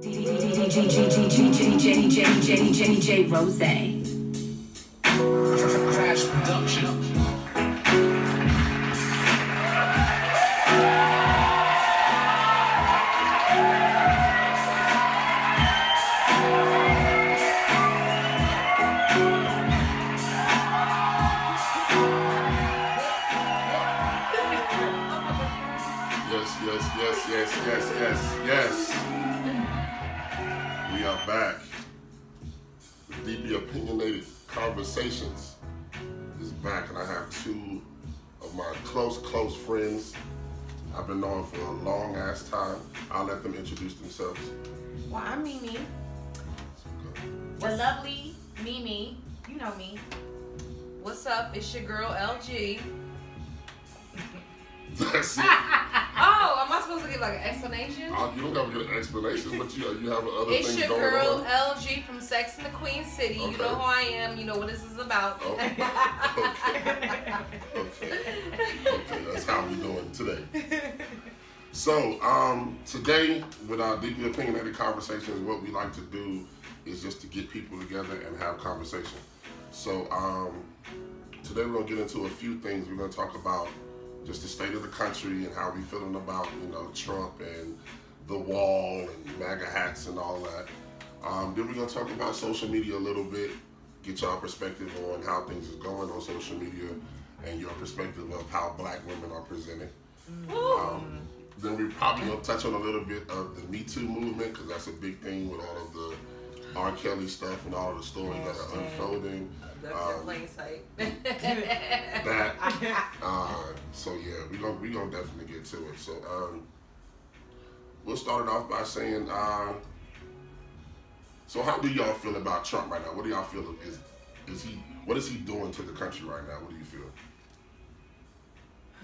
DJ Rose. Crash Production. Yes. We are back. Deeply Opinionated Conversations is back, and I have two of my close friends I've been knowing for a long ass time. I'll let them introduce themselves. Well, I'm Mimi. The lovely Mimi. You know me. What's up? It's your girl LG. That's it. Oh, am I supposed to give like an explanation? You don't have to get an explanation, but you have other things going on. It's your girl LG from Sex and the Queen City. Okay. You know who I am. You know what this is about. Oh. Okay, that's how we doing today. So, today with our Deeply Opinionated Conversations, what we like to do is just to get people together and have conversation. So, today we're gonna get into a few things. We're gonna talk about just the state of the country and how we feeling about, Trump and the wall and MAGA hats and all that. Then we're going to talk about social media a little bit, get y'all perspective on how things is going on social media and your perspective of how black women are presented. Then we're probably going to touch on a little bit of the Me Too movement, because that's a big thing with all of the R. Kelly stuff and all of the stories that are unfolding. That's plain sight. So yeah, we gonna definitely get to it. So we'll start it off by saying, so how do y'all feel about Trump right now? What do y'all feel what is he doing to the country right now? What do you feel?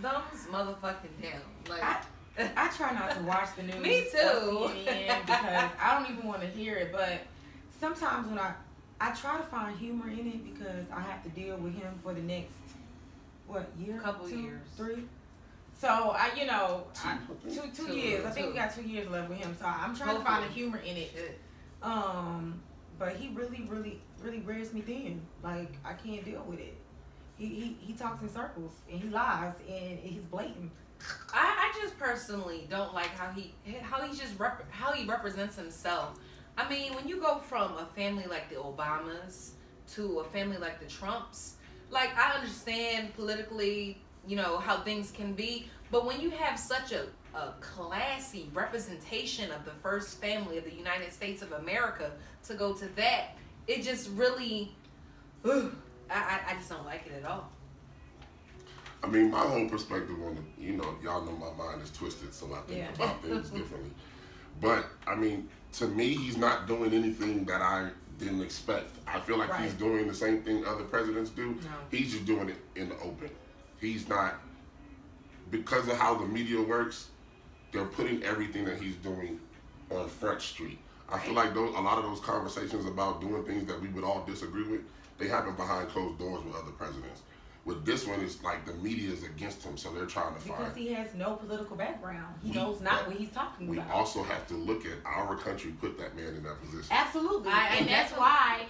Thumbs motherfucking down. Like I try not to watch the news. Me too. Because I don't even want to hear it. But sometimes when I try to find humor in it, because I have to deal with him for the next, year? Couple years. 3? So, two years. I think we got 2 years left with him. So, I'm trying to find the humor in it. But he really wears me thin. Like, I can't deal with it. He talks in circles, and he lies, and he's blatant. I just personally don't like how he represents himself. I mean, when you go from a family like the Obamas to a family like the Trumps, like, I understand politically, how things can be, but when you have such a classy representation of the first family of the United States of America to go to that, it just really, I just don't like it at all. I mean, my whole perspective on it, y'all know my mind is twisted, so I think about things differently. But, I mean, to me, he's not doing anything that I didn't expect. I feel like he's doing the same thing other presidents do. No. He's just doing it in the open. He's not, because of how the media works, they're putting everything that he's doing on Front Street. I feel like a lot of those conversations about doing things that we would all disagree with, they happen behind closed doors with other presidents. With this one, it's like the media is against him, so they're trying to find... Because he has no political background. He knows not what he's talking about. We also have to look at our country put that man in that position. Absolutely. And that's why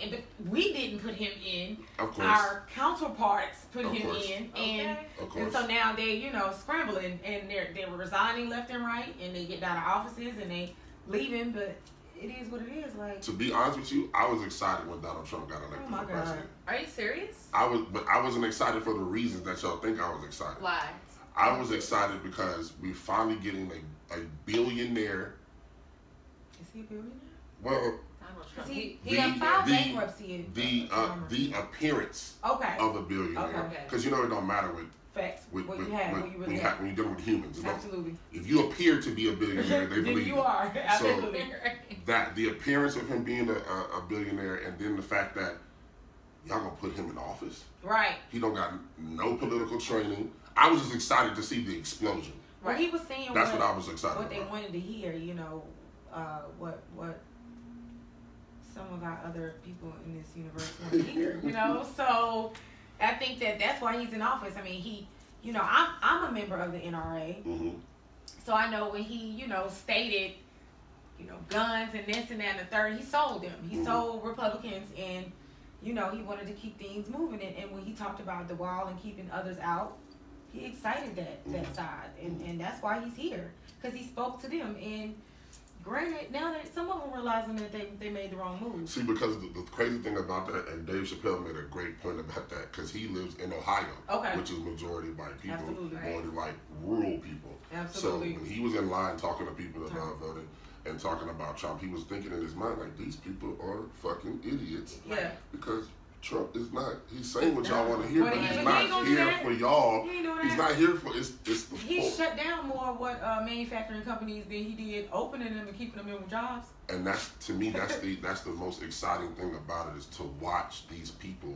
we didn't put him in. Of course. Our counterparts put him in. And, and so now they, scrambling, and they're resigning left and right, and they get out of offices, and they leaving, but... It is what it is. Like, to be honest with you, I was excited when Donald Trump got elected for president. Are you serious? But I wasn't excited for the reasons that y'all think I was excited. Why? I was excited because we're finally getting a billionaire. Is he a billionaire? Well, he filed bankruptcy. The appearance of a billionaire. Because it don't matter with facts. When you're dealing with humans. Absolutely. If you appear to be a billionaire, they believe you are. Absolutely. So that the appearance of him being a billionaire, and then the fact that y'all gonna put him in office. Right. He don't got no political training. I was just excited to see the explosion. Well, he was saying that's what I was excited what about. They wanted to hear, what some of our other people in this universe want to hear, So I think that's why he's in office. I mean, I'm a member of the NRA, so I know when he, stated guns and this and that and the third. He sold them. He sold Republicans, and he wanted to keep things moving. And when he talked about the wall and keeping others out, he excited that side, and that's why he's here, because he spoke to them. And granted, now that some of them realizing that they made the wrong move. See, because the crazy thing about that, and Dave Chappelle made a great point about that, because he lives in Ohio, which is majority white people, majority white rural people. Absolutely. So when he was in line talking to people that voted and talking about Trump, he was thinking in his mind, like, these people are fucking idiots. Yeah. Because Trump is not, he's saying what y'all want to hear, but he's not here for y'all. He's not here for, it's the He shut down more of what manufacturing companies than he did opening them and keeping them in with jobs. And that's, to me, that's the most exciting thing about it, is to watch these people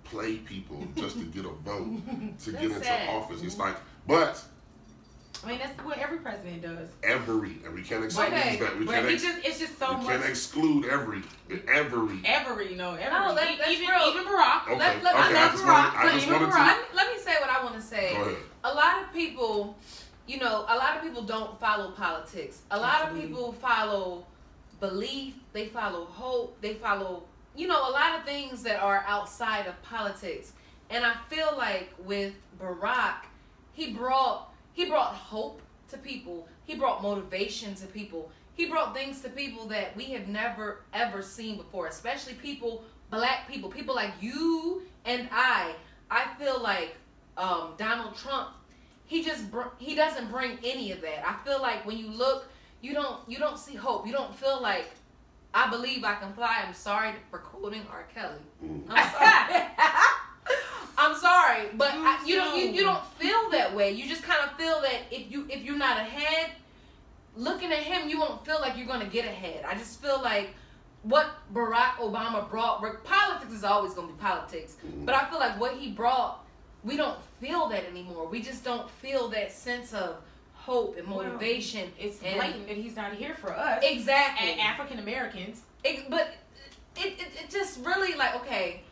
play people just to get a vote, to get into office. It's like, but I mean, that's what every president does. And we can't exclude that. It's just so much. We can't exclude every. Even No, Barack. Okay. Let me say what I want to say. Go ahead. A lot of people, don't follow politics. A lot of people follow belief. They follow hope. They follow, a lot of things that are outside of politics. And I feel like with Barack, he brought hope to people. He brought motivation to people. He brought things to people that we have never, ever seen before, especially black people like you and I. I feel like Donald Trump, he doesn't bring any of that. I feel like when you look, you don't see hope. You don't feel like, I believe I can fly. I'm sorry for quoting R. Kelly. I'm sorry. I'm sorry, but you don't feel that way. You just kind of feel that if you're not ahead, looking at him, you won't feel like you're gonna get ahead. I just feel like what Barack Obama brought, politics is always gonna be politics, but I feel like what he brought, we don't feel that anymore. We just don't feel that sense of hope and motivation. Well, it's blatant that he's not here for us. Exactly. And African Americans. But it just really, like, okay.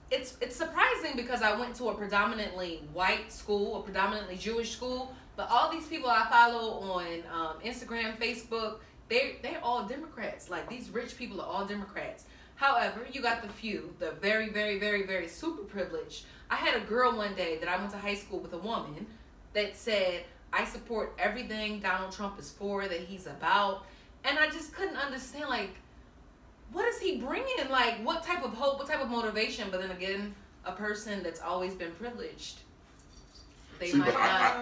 It's surprising because I went to a predominantly white school, a predominantly Jewish school, but all these people I follow on Instagram, Facebook, they're all Democrats. Like, these rich people are all Democrats. However, you got the few, the very, very, very, very super privileged. I had a girl one day that I went to high school with, a woman that said, I support everything Donald Trump is for, that he's about, and I just couldn't understand, like, what is he bringing? Like, what type of hope, what type of motivation? But then again, a person that's always been privileged, they might not.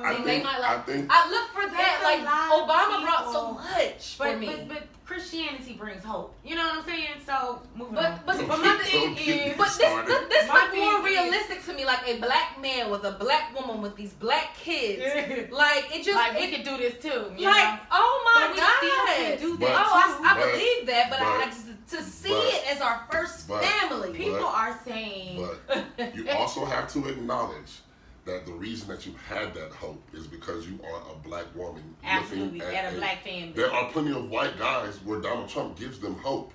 I look for that. Like, Obama brought so much for me. But Christianity brings hope. You know what I'm saying? So, moving on. But my thing is, this look more realistic to me. Like, a black man with a black woman with these black kids. Like, it just, we could do this too. Like, oh my God. We still can do that too. I believe that, but I just, to see it as our first family. People are saying. But you also have to acknowledge that the reason that you had that hope is because you are a black woman. Absolutely, at a black family. There are plenty of white guys where Donald Trump gives them hope.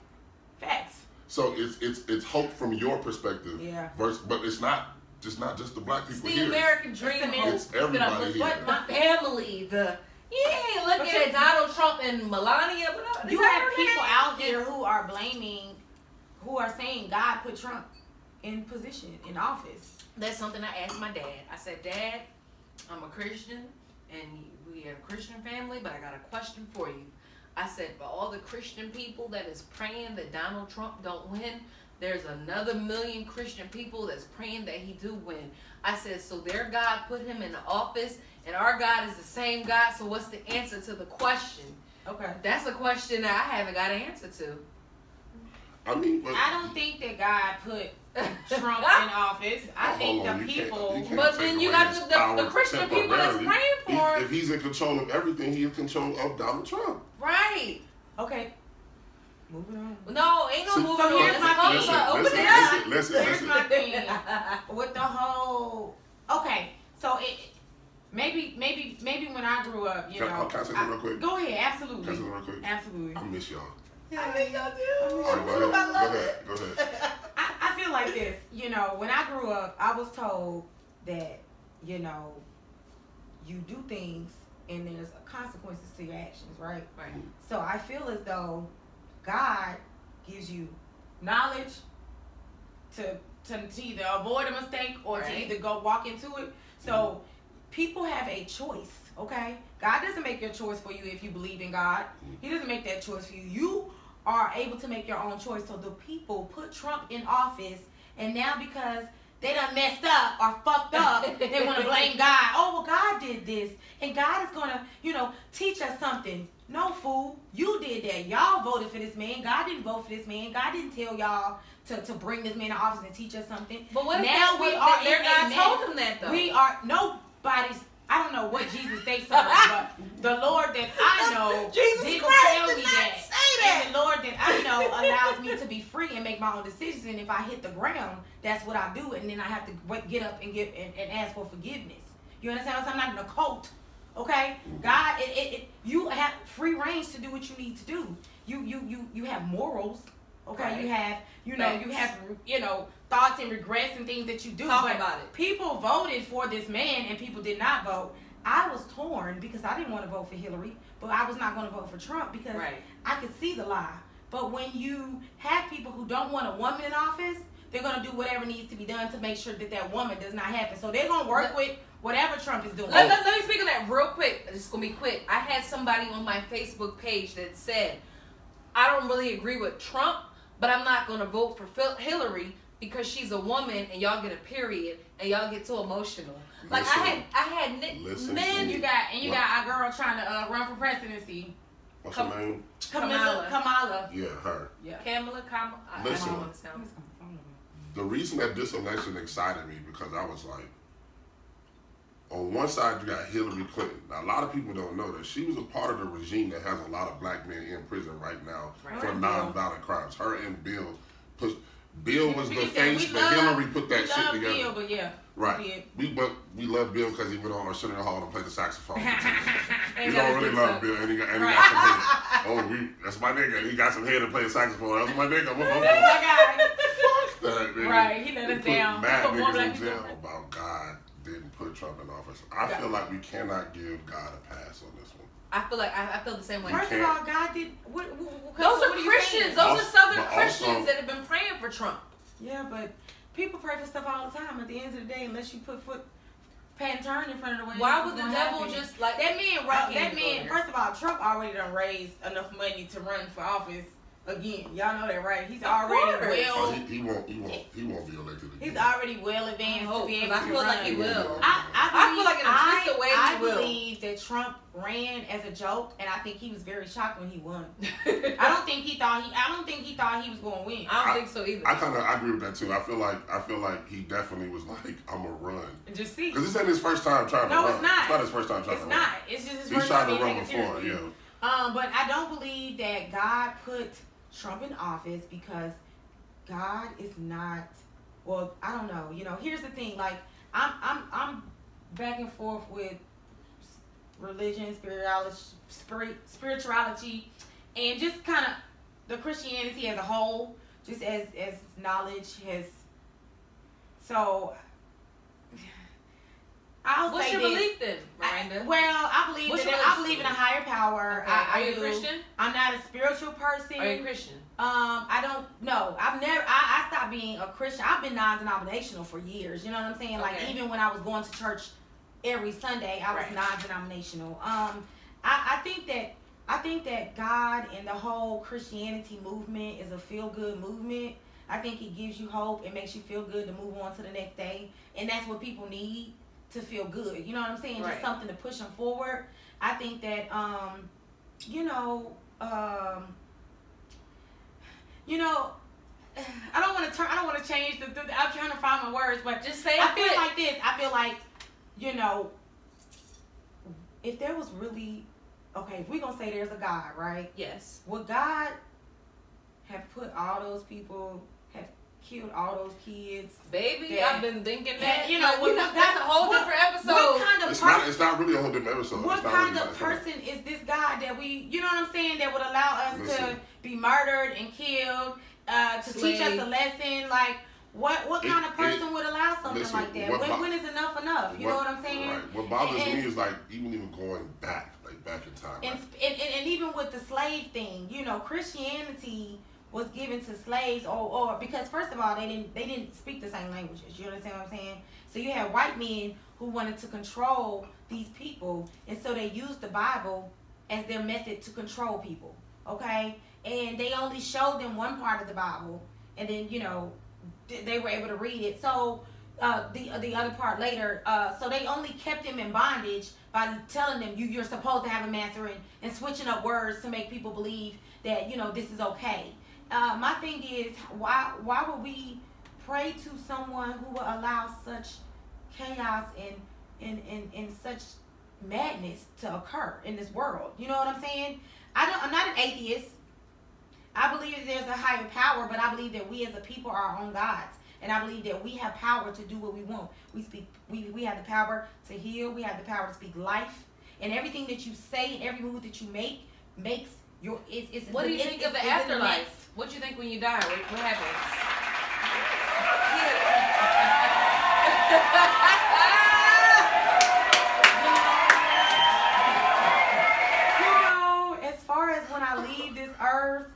Facts. So it's hope from your perspective. Yeah. But it's not just the black people here. It's the American dream. It's everybody here. But my family, looking at Donald Trump and Melania. You have people out here who are saying God put Trump in position, in office. That's something I asked my dad. I said, Dad, I'm a Christian, and we are a Christian family, but I got a question for you. I said, for all the Christian people that is praying that Donald Trump don't win, there's another million Christian people that's praying that he do win. I said, so their God put him in the office, and our God is the same God, so what's the answer to the question? Okay. That's a question that I haven't got an answer to. I mean, I don't think that God put Trump in office. I think the people. But then you got the Christian people that's praying for him. If he's in control of everything, he's in control of Donald Trump. Right. Okay. Moving on. No, ain't no moving on. Here's my thing. Listen. Here's my thing. With the whole. Okay. So maybe when I grew up, Can I say something real quick? Go ahead. Absolutely. Can I say something real quick? Absolutely. I miss y'all. I think y'all do. All right, go ahead. I feel like this. When I grew up, I was told that, you do things and there's consequences to your actions, right? Right. So I feel as though God gives you knowledge to either avoid a mistake or to either go walk into it. So people have a choice, okay? God doesn't make your choice for you if you believe in God. He doesn't make that choice for you. You are able to make your own choice. So the people put Trump in office, and now because they done messed up or fucked up, they want to blame God. Oh, well, God did this, and God is going to, teach us something. No, fool. You did that. Y'all voted for this man. God didn't vote for this man. God didn't tell y'all to bring this man to office and teach us something. But what if now we are their God told them that, though? We are, nobody's, I don't know what Jesus they serve, but the Lord that I know didn't tell me that. And the Lord that I know allows me to be free and make my own decisions. And if I hit the ground, that's what I do. And then I have to get up and and ask for forgiveness. You understand? So I'm not in a cult. Okay? God, you have free range to do what you need to do. You have morals. Okay? Right. You have thoughts and regrets and things that you do. Talk about it. People voted for this man and people did not vote. I was torn because I didn't want to vote for Hillary, but I was not going to vote for Trump because I could see the lie. But when you have people who don't want a woman in office, they're going to do whatever needs to be done to make sure that woman does not happen. So they're going to work with whatever Trump is doing. Let me speak on that real quick. It's going to be quick. I had somebody on my Facebook page that said, I don't really agree with Trump, but I'm not going to vote for Hillary because she's a woman and y'all get a period and y'all get too emotional. Like I had men. You got our girl trying to run for presidency. What's her name? Kamala. Yeah, her. Yeah. Kamala. Listen, the reason that this election excited me because I was like, on one side you got Hillary Clinton. Now a lot of people don't know that she was a part of the regime that has a lot of black men in prison right now for non-violent crimes. Her and Bill was the face, but Hillary put that shit together. Bill, but yeah. Right. We love Bill because he went on Arsenio Hall and played the saxophone. We don't really love Bill, and he got some head. That's my nigga. He got some head to play the saxophone. That's my nigga. That's my guy. Fuck that, man. Right. He let us down. Mad niggas in jail about God didn't put Trump in office. I feel like we cannot give God a pass on this one. I feel the same way. First of all, God did. Those are Christians. Those are Southern Christians that have been praying for Trump. Yeah, but people pray for stuff all the time. At the end of the day, unless you put pat and turn in front of the way. Why would the devil just like that man? First of all, Trump already done raised enough money to run for office again. Y'all know that, right? He's already he won't be elected again. He's already well advanced to be able to I feel like he will. I feel like in a twisted way he will. I believe that Trump ran as a joke, and I think he was very shocked when he won. I don't think he thought he was going to win. I don't think so either. I agree with that too. I feel like he definitely was like, I'm gonna run. Just see, because this ain't his first time trying to run. No, it's not. It's not his first time trying to run. It's not. It's just his He first tried time to run taken before, seriously. yeah. But I don't believe that God put Trump in office because God is not. Well, I don't know. Here's the thing. Like I'm back and forth with religion, spirituality, and just kind of the Christianity as a whole, just as knowledge has. So What's your belief then, Miranda? I believe in a higher power. Okay. Are you a Christian? I'm not a spiritual person. Are you a Christian? I don't know. I stopped being a Christian. I've been non-denominational for years. You know what I'm saying? Like even when I was going to church every Sunday, I was non-denominational. I think that God and the whole Christianity movement is a feel-good movement. I think it gives you hope. It makes you feel good to move on to the next day, and that's what people need to feel good. You know what I'm saying? Just something to push them forward. I think that I don't want to change I'm trying to find my words, but just say I feel like this. I feel like, if there was really, if we're going to say there's a God, right? Yes. Would God have put all those people, have killed all those kids? Baby, I've been thinking that. That's a whole different episode. What kind of it's not really a whole different episode. What kind of person is this God that you know what I'm saying, that would allow us to be murdered and killed, to teach us a lesson? Like, what kind of person would allow something listen, like that. When is enough enough? You know what I'm saying? Right. What bothers me is like even going back in time. And even with the slave thing, you know, Christianity was given to slaves, or because first of all they didn't speak the same languages. You understand what I'm saying? So you had white men who wanted to control these people, and so they used the Bible as their method to control people. Okay, and they only showed them one part of the Bible, and then you know they were able to read it. So the other part later, so they only kept them in bondage by telling them you're supposed to have a master and switching up words to make people believe that you know this is okay. My thing is, why would we pray to someone who will allow such chaos and such madness to occur in this world? You know what I'm saying? I'm not an atheist. I believe that there's a higher power, but I believe that we as a people are our own gods. And I believe that we have power to do what we want. We have the power to heal. We have the power to speak life. And everything that you say and every move that you make makes your what do you think of the afterlife? What do you think when you die? What happens? You know, as far as when I leave this earth,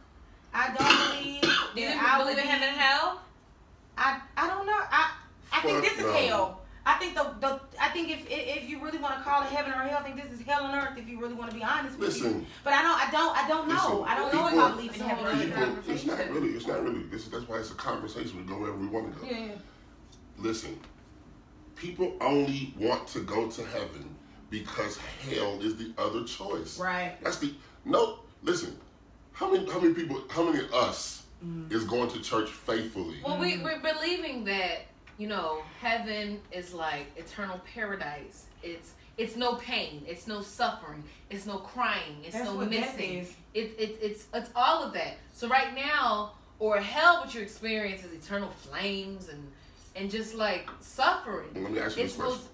I don't believe. Do you believe in heaven and hell? I don't know. I think this is hell. I think I think if you really want to call it heaven or hell, I think this is hell on earth. If you really want to be honest with you. But I don't know. I don't know if I believe in heaven or hell. It's not really. That's why it's a conversation. We go wherever we want to go. Yeah. Listen, people only want to go to heaven because hell is the other choice. Right. Listen, how many of us is going to church faithfully? Well, we're believing that, you know, heaven is like eternal paradise. It's no pain, it's no suffering, it's no crying, it's no missing. It's all of that. So right now, or hell, what you experience is eternal flames and just like suffering. Let me ask you this question.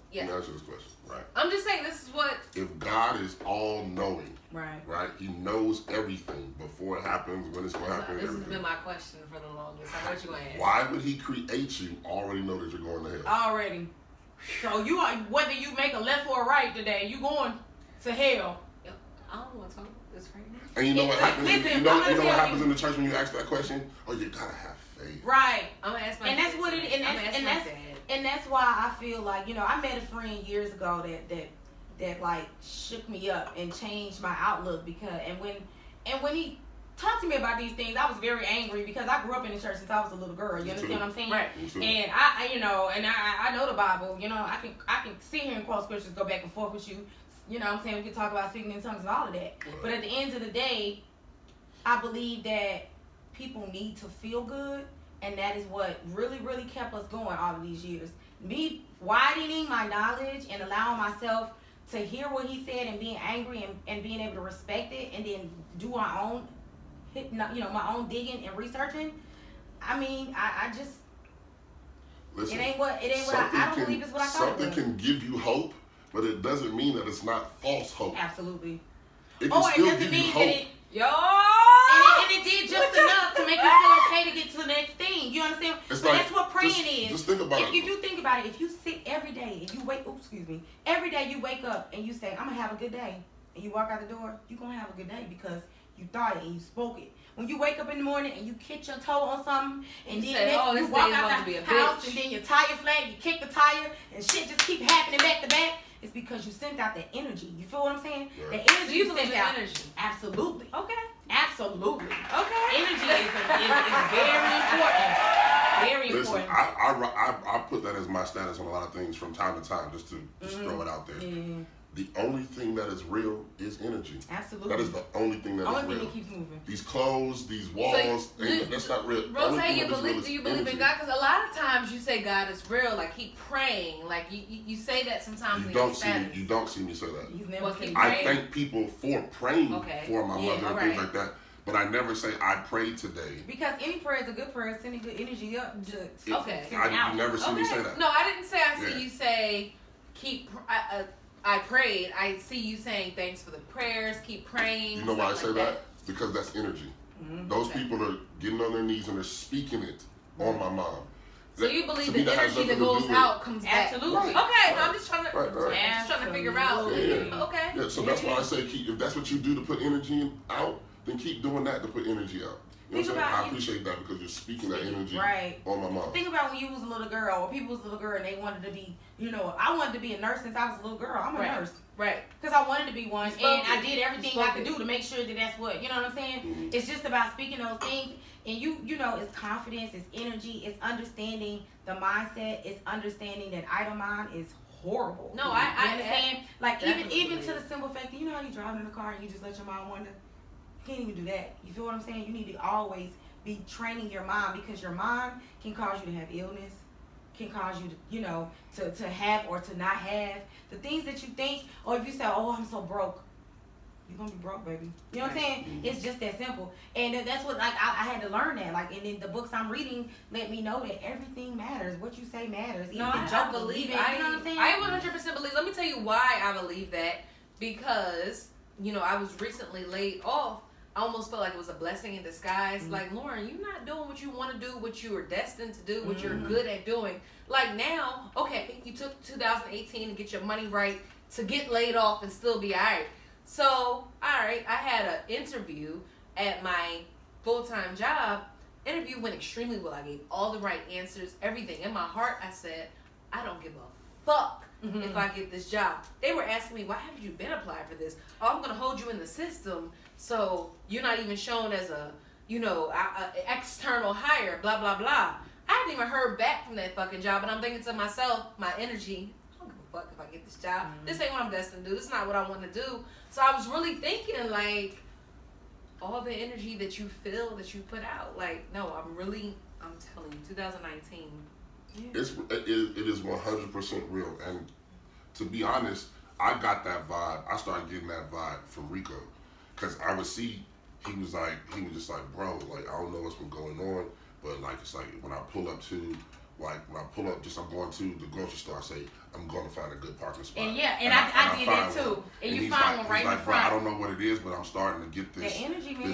Right. I'm just saying, this is what. If God is all knowing, right? He knows everything before it happens, when it's going to happen. This has been my question for the longest. I know what you're going to ask. Why would He create you already know that you're going to hell? Already. So you are, whether you make a left or a right today, you going to hell. I don't want to talk about this right now. And you know what happens? Listen, you know what happens in the church when you ask that question? Oh, you gotta have faith. Right. I'm gonna ask my and that's what it. And that's why I feel like, you know, I met a friend years ago that like shook me up and changed my outlook and when he talked to me about these things, I was very angry because I grew up in the church since I was a little girl. You understand what I'm saying? Right. And I know the Bible. You know, I can sit here and quote scriptures, go back and forth with you. You know what I'm saying? We can talk about speaking in tongues and all of that. Right. But at the end of the day, I believe that people need to feel good, and that is what really, really kept us going all of these years. Me widening my knowledge and allowing myself to hear what he said and being angry and being able to respect it and then do my own, my own digging and researching. I mean, I just, listen, it ain't what I don't believe it's what I thought. Something can give you hope, but it doesn't mean that it's not false hope. Absolutely. It can still give you hope. And it did just enough to make you feel okay to get to the next thing. You understand? It's but like, that's what praying is. Just think about it. If you think about it, if you sit every day and you every day you wake up and you say, I'm gonna have a good day, and you walk out the door, you're gonna have a good day because you thought it and you spoke it. When you wake up in the morning and you kick your toe on something, and then you walk out the house and then your tire flat, you kick the tire, and shit just keep happening back to back. It's because you sent out that energy. You feel what I'm saying? Right. The energy you you believe sent in out. energy. Absolutely. Okay. Absolutely. Okay. Energy is very important. Very Listen, important. I put that as my status on a lot of things from time to time, just to throw it out there. Yeah. The only thing that is real is energy. Absolutely. That is the only thing that is real. Only thing that keeps moving. These clothes, these walls, that's not real. Rose, do you believe in God? Because a lot of times you say God is real, like keep praying, like you say that sometimes. You don't see me say that. You've never I thank people for praying for my mother and things like that. But I never say I prayed today. Because any prayer is a good prayer, sending good energy up. You never see me say that. No, I didn't say I see you say I prayed. I see you saying thanks for the prayers, keep praying. You know why I say that? Because that's energy. Those people are getting on their knees and they're speaking it on my mom. So you believe the energy that goes out comes back? Absolutely. Okay, I'm just trying to figure out. Yeah. Okay. Yeah, so that's why I say if that's what you do to put energy out, then keep doing that to put energy out. You know what I'm saying? I appreciate that because you're speaking that energy on my mom. Think about when you was a little girl, or people was a little girl and they wanted to be, I wanted to be a nurse since I was a little girl. I'm a nurse. Right. Because I wanted to be one, and I did everything I could do to make sure that that's what, you know what I'm saying? Mm-hmm. It's just about speaking those things, and it's confidence, it's energy, it's understanding the mindset, it's understanding that idle mind is horrible. No, I understand. Like even to the simple fact that you know how you drive in the car and you just let your mind wander. You can't even do that. You feel what I'm saying? You need to always be training your mind, because your mind can cause you to have illness, can cause you to, to have or to not have. The things that you think, or if you say, oh, I'm so broke, you're going to be broke, baby. You know what I'm saying? Mm-hmm. It's just that simple. And that's what, like, I had to learn that. Like, and in the books I'm reading let me know that everything matters. What you say matters. Even I believe it. You know what I'm saying? I 100% believe. Let me tell you why I believe that. Because, I was recently laid off. I almost felt like it was a blessing in disguise. Mm-hmm. Like, Lauren, you're not doing what you want to do, what you were destined to do, what you're good at doing. Like now, okay, you took 2018 to get your money right, to get laid off and still be all right. So, all right, I had an interview at my full-time job. Interview went extremely well. I gave all the right answers, everything. In my heart, I said, I don't give a fuck if I get this job. They were asking me, why haven't you been applying for this? Oh, I'm going to hold you in the system. So you're not even shown as a external hire, blah, blah, blah. I haven't even heard back from that fucking job. And I'm thinking to myself, my energy, I don't give a fuck if I get this job. Mm-hmm. This ain't what I'm destined to do. This is not what I want to do. So I was really thinking, like, all the energy that you feel, that you put out. Like, no, I'm telling you, 2019. Yeah. It is 100% real. And to be honest, I got that vibe. I started getting that vibe from Rico. Because I would see, he was just like, bro, like, I don't know what's been going on, but like, it's like when I pull up, just I'm going to the grocery store, I say, I'm going to find a good parking spot. And I did that too. And you find one right in front. Bro, I don't know what it is, but I'm starting to get this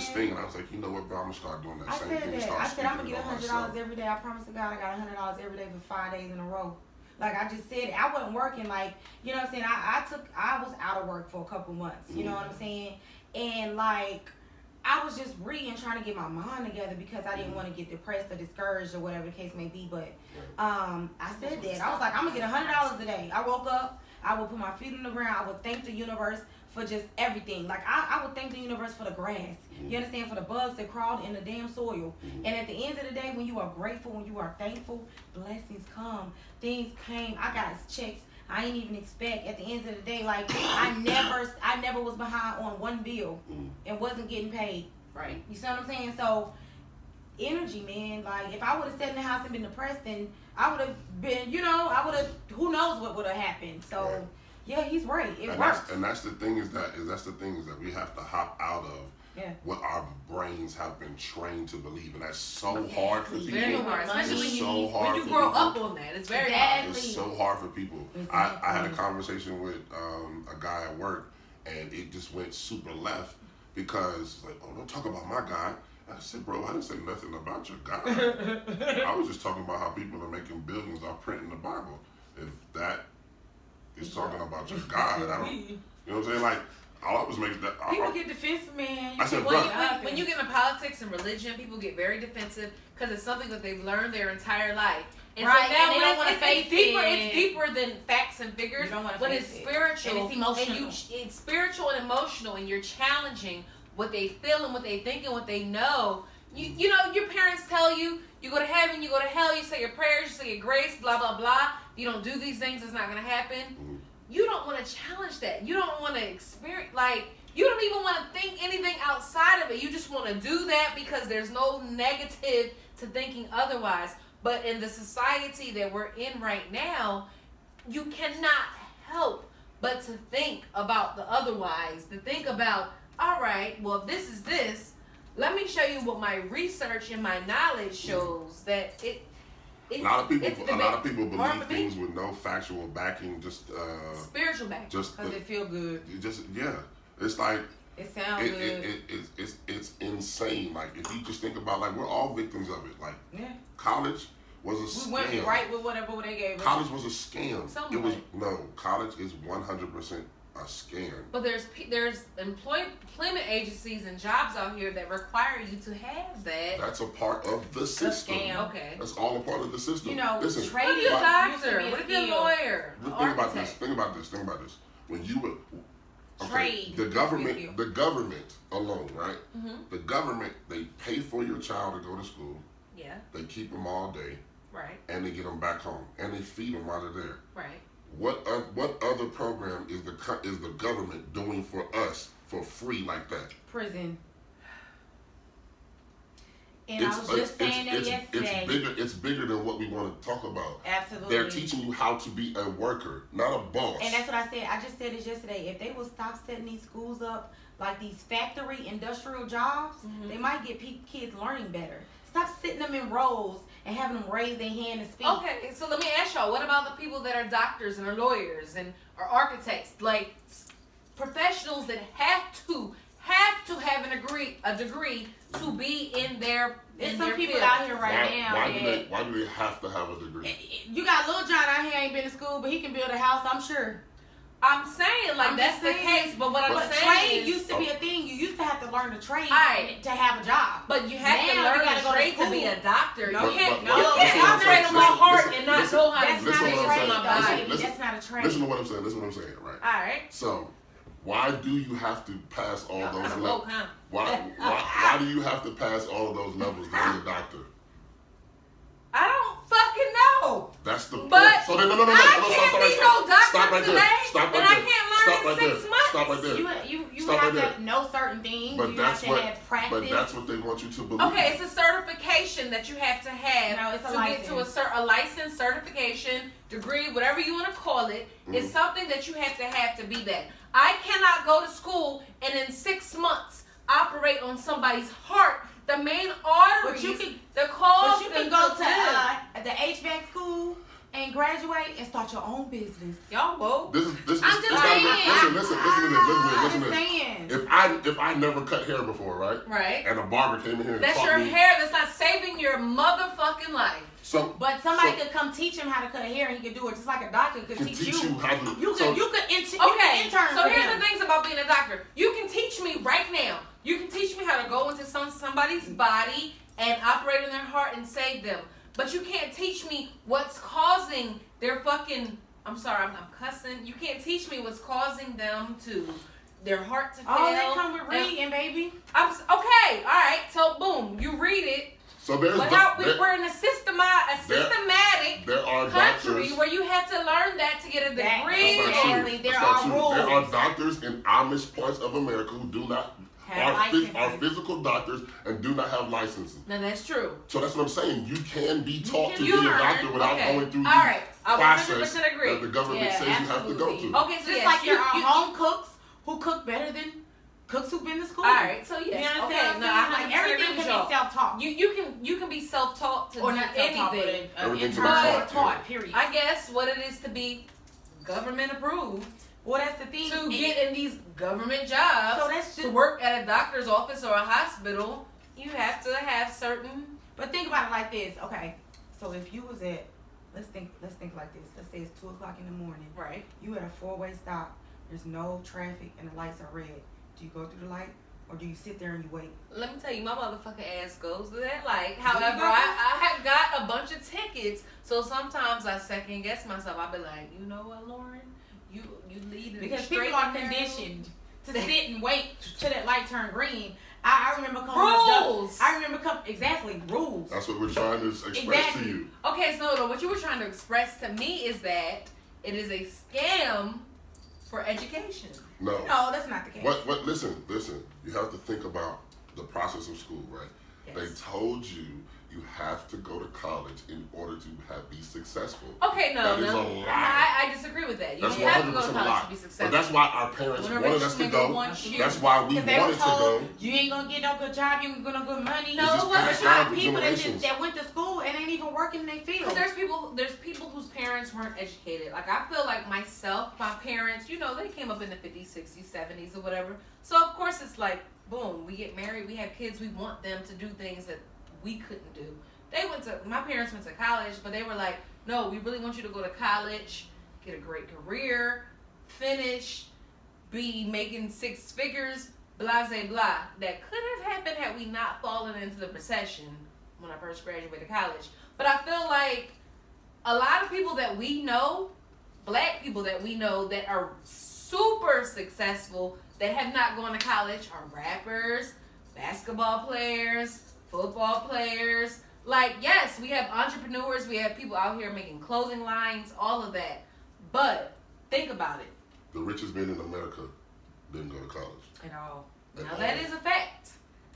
thing. And I was like, you know what, bro, I'm going to start doing that same thing. I said, I'm going to get $100 every day. I promise to God, I got $100 every day for 5 days in a row. Like I just said, I wasn't working. Like, you know what I'm saying? I was out of work for a couple months. You know what I'm saying? And like, I was just reading, trying to get my mind together because I didn't want to get depressed or discouraged or whatever the case may be. But I said that. I was like, I'm going to get $100 a day. I woke up. I would put my feet on the ground. I would thank the universe for just everything. Like, I would thank the universe for the grass. You understand? For the bugs that crawled in the damn soil. And at the end of the day, when you are grateful, when you are thankful, blessings come. Things came. I got checks I ain't even expect. At the end of the day, like, I never was behind on one bill and wasn't getting paid. Right. You see what I'm saying? So, energy, man. Like, if I would have sat in the house and been depressed, then I would have been, who knows what would have happened. So, yeah, he's right. It works. That's the thing is that we have to hop out of what our brains have been trained to believe, and that's so hard for people. Very hard, especially when you grow up on that. It's very hard. It's so hard for people. I had a conversation with a guy at work, and it just went super left because like, oh, don't talk about my guy. I said, bro, I didn't say nothing about your guy. I was just talking about how people are making billions off printing the Bible. If that is talking about your God, I don't. You know what I'm saying? Like. All I was making that people get defensive, man. When you get into politics and religion, people get very defensive because it's something that they've learned their entire life. And so now they don't want to face it. It's deeper than facts and figures. You don't want to but face it's spiritual. And it's emotional. It's spiritual and emotional, and you're challenging what they feel and what they think and what they know. You know, your parents tell you, you go to heaven, you go to hell, you say your prayers, you say your grace, blah, blah, blah. You don't do these things, it's not going to happen. You don't want to challenge that. You don't want to experience, like, you don't even want to think anything outside of it. You just want to do that because there's no negative to thinking otherwise. But in the society that we're in right now, you cannot help but to think about the otherwise. To think about, all right, well, if this is this, let me show you what my research and my knowledge shows that a lot of people believe things with no factual backing, just spiritual backing, just because they feel good. It's like it sounds good. It's insane. Like if you just think about, like, we're all victims of it. Like college was a scam. We went right with whatever they gave us. College was a scam. Somewhat. It was no. College is 100% a scam. But there's employment agencies and jobs out here that require you to have that. That's a part of the system. Scam. Okay. That's all a part of the system. You know, listen. trade What if you're a doctor? used What to if be you're a a skill. lawyer? Think Architect? about this. Think about this. Think about this. When you were Trade the used government, to be a the government alone, right? Mm-hmm. The government, they pay for your child to go to school. Yeah. They keep them all day, Right. and they get them back home, and they feed them while they're there. Right. What other program is the government doing for us for free like that? Prison. And I was just saying that yesterday. It's bigger than what we want to talk about. Absolutely. They're teaching you how to be a worker, not a boss. And that's what I said. I just said this yesterday. If they will stop setting these schools up like these factory industrial jobs, they might get kids learning better. Stop sitting them in rows and having them raise their hand and speak. Okay, so let me ask y'all, what about the people that are doctors and are lawyers and are architects, like professionals that have to have a degree to be in their There's some people field. out here right now. Why do they have to have a degree? You got Lil John out here ain't been to school, but he can build a house, I'm sure. I'm saying, like, I'm that's just the saying. case, but what I'm But saying trade is, used to be a thing. You used to have to learn the trade Alright. to have a job. but you have Now to you learn gotta the go to trade to be school. a doctor. No, You can't, no, you that's can't what I'm operate saying. on my heart and not Listen, know how That's to not listen a to what I'm trade, saying. my though, body. baby. That's not a trade. Listen to what I'm saying. Listen to what I'm saying, right? All right. So, why do you have to pass all Y'all those kinda levels? woke, huh? Why do you have to pass all of those levels to be a doctor? I don't fucking know. That's the But point. So then, no, I can't stop be right no there. doctor Stop right today, there. Stop right and I there. can't learn Stop in right 6 there. months. Stop right there. You Stop have right there. to know certain things. But You that's have to have practice. But that's what they want you to believe. Okay, it's a certification that you have to have No, it's a to get to a license, certification, degree, whatever you want to call it. It's something that you have to be that. I cannot go to school and in 6 months operate on somebody's heart, the main arteries that cause But you them can go to to live. the HVAC school and graduate and start your own business. Y'all woke. This is I'm just saying. listen to this. Saying. If I never cut hair before, right? Right. And a barber came in here and That's taught your me. hair that's not saving your motherfucking life. But somebody could come teach him how to cut hair and he could do it just like a doctor could teach you. How to. You could Okay, intern so with here's him. the things about being a doctor. You can teach me right now. You can teach me how to go into somebody's body and operate on their heart and save them. But you can't teach me what's causing their fucking, I'm sorry, I'm cussing. You can't teach me what's causing them to, their heart to fail. Oh, they come with reading, baby. Okay, all right. So boom, you read it. So there's But we're in a systematic there are country doctors where you have to learn that to get a degree. That's not Exactly. true. There That's not are true. rules. There are doctors in Amish parts of America who do not are licenses. physical doctors and do not have licenses. Now that's true. So that's what I'm saying. You can be taught to be You a learn. doctor without Okay. going through All the right. I process 100% agree. that the government Yeah, says you have to go absolutely. to. Okay, so Just yes, like there are you- home cooks who cook better than cooks who've been to school. All right, so yes, You understand okay, what I'm no, saying? I Like 100% everything agree with can y'all. be self-taught. You can be self-taught to Or do not self-taught, but anything. Everything can be taught, taught, period. I guess what it is to be government approved, Well, that's the thing. to get in these government jobs, So that's to just- work at a doctor's office or a hospital, you have to have certain. But think about it like this. Okay, so if you was at, let's think like this. Let's say it's 2:00 in the morning. Right. You at a 4-way stop. There's no traffic and the lights are red. Do you go through the light or do you sit there and you wait? Let me tell you, my motherfucking ass goes to that light. you However, go? I have got a bunch of tickets, so sometimes I second guess myself. I be like, you know what, Lauren, you lead in Because straight people are and narrow. conditioned to sit and wait till that light turn green. I remember coming Rules. I remember exactly rules. That's what we're trying to express Exactly. to you. Okay, so what you were trying to express to me is that it is a scam for education. No. No, that's not the case. What? Listen. You have to think about the process of school, right? Yes. They told you have to go to college in order to be successful. Okay, That is a lie. I disagree with that. You That's have to go to 100% a college lie. to be successful. But that's why our parents When a wanted rich us to nigga go. wants you. That's why we Because they were wanted to told go. you ain't gonna get no good job, you ain't gonna get no good money. No, It's just it wasn't. passed There's down not through people generations. that went to school and ain't even working in their field. Because there's people whose parents weren't educated. Like, I feel like myself, my parents, you know, they came up in the 50s, 60s, 70s, or whatever. So, of course, it's like, boom, we get married, we have kids, we want them to do things that we couldn't do. My parents went to college, but they were like, no, we really want you to go to college, get a great career, finish, be making 6 figures, blah, blah, blah. That could have happened had we not fallen into the recession when I first graduated college. But I feel like a lot of people that we know, black people that we know that are super successful, that have not gone to college, are rappers, basketball players, football players. Like, yes, we have entrepreneurs, we have people out here making clothing lines, all of that. But think about it. The richest men in America didn't go to college. At all. At Now all. that is a fact.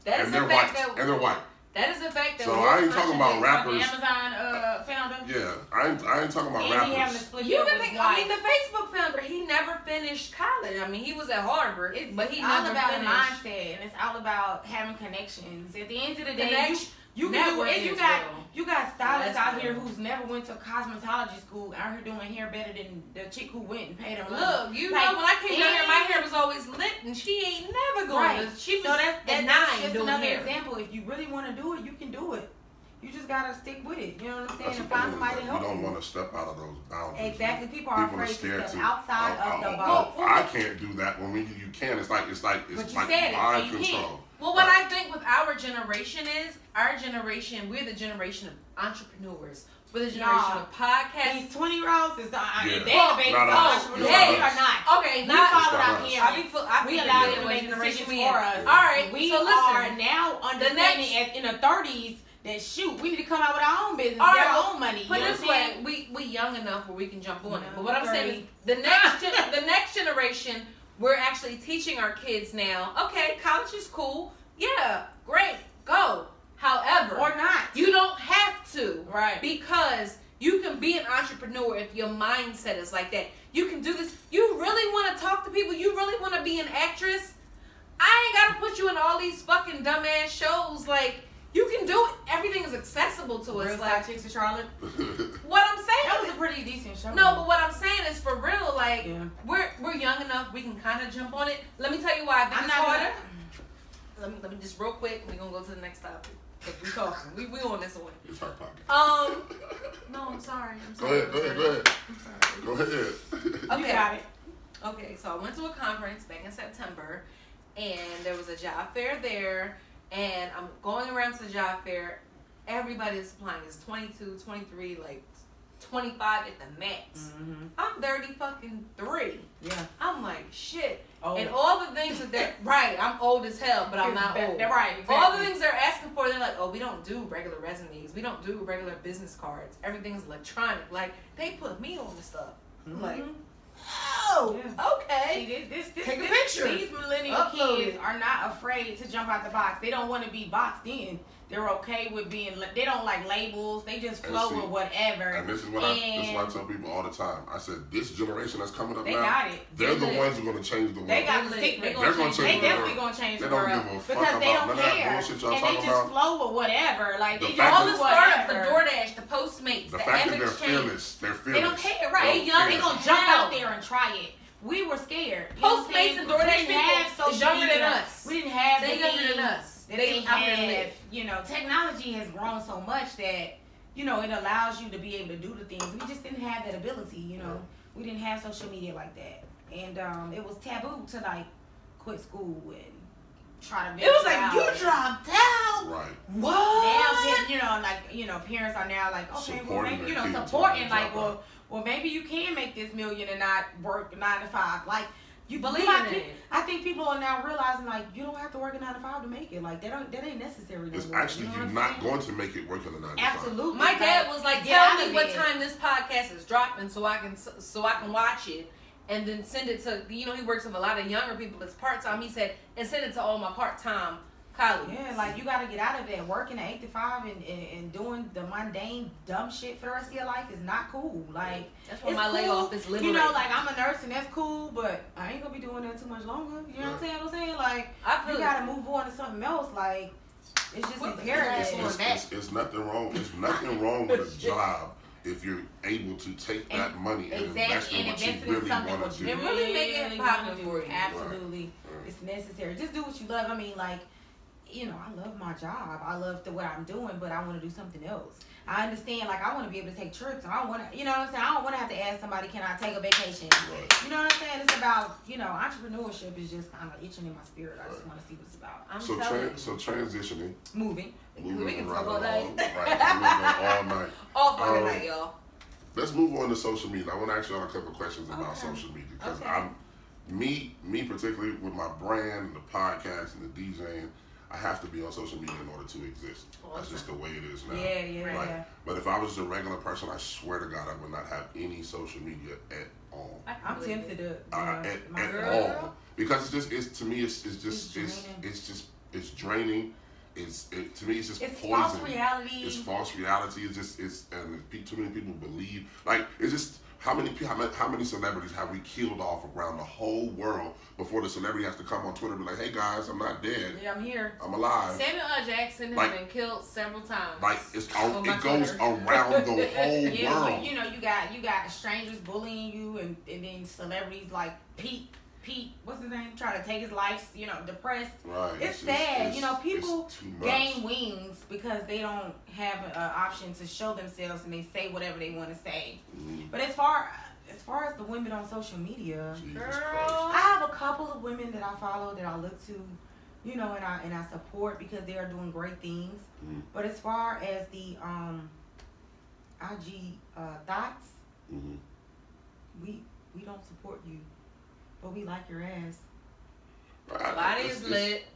That is a white. fact. And they're white. That is a fact. That So I ain't talking about The rappers. Amazon founder. Yeah, I ain't talking about And he having to rappers. split You up can with think, his I mean, wife. the Facebook founder, he never finished college. I mean, he was at Harvard, but he It's all never about finished. mindset, and it's all about having connections. At the end of the day, Connection- you can do it. networking You is got real. you got stylists That's out real. here who's never went to cosmetology school out here doing hair better than the chick who went and paid her money. Look, you Like, know, when I came down here, my and- hair was always lit, and she ain't never going Right. to. She was So at that's 9 just doing another hair. example. If you really want to do it, you can do it. You just gotta stick with it. You know what I'm saying? That's And the find thing, somebody to is help that you you. don't want to step out of those boundaries. Exactly. People are afraid to scared step outside of the box. I can't do that. When you can, it's like But you like said it, so mind you can't. control. Well, what Right. I think with our generation is, we're the generation of entrepreneurs. We're the generation of podcasts. These 20-year-olds is Yeah. they Well, debate not us. entrepreneurs. Not We us. are not. Okay, We not followed not our us. parents. We We allowed allowed them them to make decisions we for in. us. All right, We so are listen. now understanding in the 30s that shoot, we need to come out with our own business, All get right, our own money. Put You know this what I'm way, we young enough where we can jump on it. No, But what I'm saying is, 30. the next generation, we're actually teaching our kids now. Okay, college is cool. Yeah, great, go. However, Or not. you don't have to, Right. Because you can be an entrepreneur if your mindset is like that. You can do this. You really want to talk to people. You really want to be an actress. I ain't gotta put you in all these fucking dumbass shows. Like, you can do it. Everything is accessible to us. Real Like, Side Chicks of Charlotte. what I'm saying. That was a pretty decent show. No, but what I'm saying is for real, like, Yeah. we're young enough, we can kind of jump on it. Let me tell you why I think I'm it's not harder. gonna- Let me just real quick, we're gonna go to the next topic. 'Cause we talking. We on this one. It's our pocket. No, I'm sorry. Go ahead. I'm sorry. Go ahead. You Okay. got it. Okay, so I went to a conference back in September, and there was a job fair there, and I'm going around to the job fair. Everybody is applying is 22, 23, like 25 at the max. Mm-hmm. I'm 30 fucking 3. Yeah. I'm like, shit. Oh. And all the things that they're, right, I'm old as hell, but I'm not old. They're right. Exactly. All the things they're asking for, they're like, oh, we don't do regular resumes. We don't do regular business cards. Everything's electronic. Like, they put me on the stuff. I'm like, oh, Yeah. okay. See, this, Take a picture. These millennial Upload kids it. are not afraid to jump out the box. They don't want to be boxed in. They're okay with being. They don't like labels. They just And flow see, with whatever. And this is what I tell people all the time. I said, this generation that's coming up They now, got it. they're the They ones who are going to change the world. They got the They secret. They're gonna change They the definitely world. gonna change They the don't world give a fuck because they about don't none of that care, bullshit y'all and they talking just about. flow with whatever. Like The they fact All just the do startups, the whatever. DoorDash, the Postmates, The the fact that they're Exchange. fearless. They're fearless. They don't care, right? They They young. They fearless. gonna jump Hell. out there and try it. We were scared. You know what I'm Postmates saying? and DoorDash We didn't have people social is younger than media. us. We didn't have They the younger than things us. that They they out here have. live. You know, technology has grown so much that it allows you to be able to do the things. We just didn't have that ability. You know, we didn't have social media like that, and it was taboo to like quit school and try to. It was like, venture you out. dropped out. Right. What? Now, parents are now like, okay, well, Supporting maybe, their kids supporting, to like, drop well, maybe you can make this million and not work 9 to 5. Like, you Believe got in pe- it. I think people are now realizing, like, you don't have to work a 9 to 5 to make it. Like, that ain't necessary. No It's more, actually, you know you're what I'm not saying? going to make it work in the 9 to 5. Absolutely. My dad was like, Get out tell of me what it. time this podcast is dropping so I can watch it and then send it to, he works with a lot of younger people as part-time. He said, and send it to all my part-time colleagues. Yeah, like, you got to get out of that. Working 8 to 5 and doing the mundane, dumb shit for the rest of your life is not cool. Like, That's why it's my cool. layoff is liberating. Like, I'm a nurse and that's cool, but I ain't gonna be doing that too much longer. You know what I'm saying? Like, I feel you gotta move on to something else. Like, it's just What the imperative. fuck? It's nothing wrong. There's nothing wrong with a job if you're able to take that money and invest in what you really want to do. And really make it really happen wanna do. for you. Absolutely. Right. It's necessary. Just do what you love. I mean, like, you know, I love my job. I love what I'm doing, but I want to do something else. I understand, like, I want to be able to take trips. I don't want to, you know what I'm saying? I don't want to have to ask somebody, can I take a vacation? Right. You know what I'm saying? It's about, you know, entrepreneurship is just kind of itching in my spirit. I just want to see what it's about. So transitioning. Moving we can talk right all night. along. Right, all night. All fucking night, y'all. Let's move on to social media. I want to ask y'all a couple of questions about social media. Because me particularly with my brand, the podcast, and the DJing, I have to be on social media in order to exist. That's just the way it is now. Yeah. But if I was a regular person, I swear to God, I would not have any social media at all. I'm tempted to at all, because it's to me it's draining. To me it's just it's poison. False reality. It's false reality. And too many people believe. Like, it's just how many celebrities have we killed off around the whole world before the celebrity has to come on Twitter and be like, hey guys, I'm not dead. Yeah, I'm here. I'm alive. Samuel L. Jackson has been killed several times. Like, it goes around the whole world. You know, you got strangers bullying you, and then celebrities like Pete, what's his name, try to take his life, you know, depressed. Right. It's sad. You know, people gain wings because they don't have an option to show themselves, and they say whatever they want to say. But as far as the women on social media, girl, I have a couple of women that I follow that I look to, you know, and I support because they are doing great things. But as far as the IG thoughts, we don't support you, but we like your ass. Body is lit.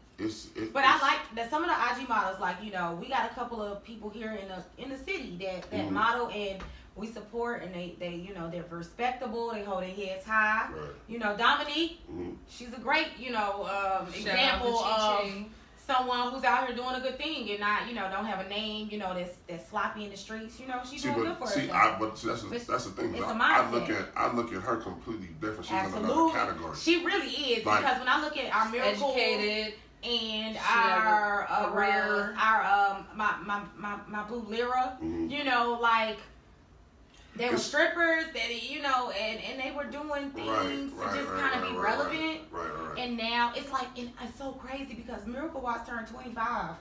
But I like that some of the IG models, like, you know, we got a couple of people here in the city that model, and we support, and they you know, they're respectable, they hold their heads high. Right. You know, Dominique, she's a great, you know, example of someone who's out here doing a good thing and not, you know, don't have a name, you know, that's sloppy in the streets. You know, she's doing good for herself. That's the thing. It's I look at her completely different. She's in another category. She really is, because when I look at our miracles, educated, and our my boo Lyra, you know, like, they were strippers that, you know, and they were doing things to just kind of be relevant. And now it's like, it's so crazy because Miracle Watch turned 25.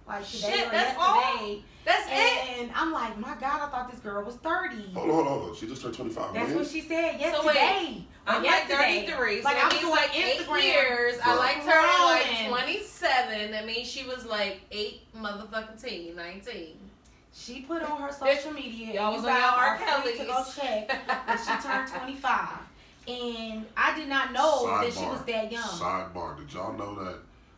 Like today or yesterday. That's it. And I'm like, my God, I thought this girl was 30. Hold on. She just turned 25. That's what she said yesterday. I'm like 33. So like, that means like 8 years. I liked her at like 27. That means she was like 8 motherfucking 19. She put on her social media. Y'all was on y'all free to go check that she turned 25. And I did not know that she was that young. Sidebar. Did y'all know that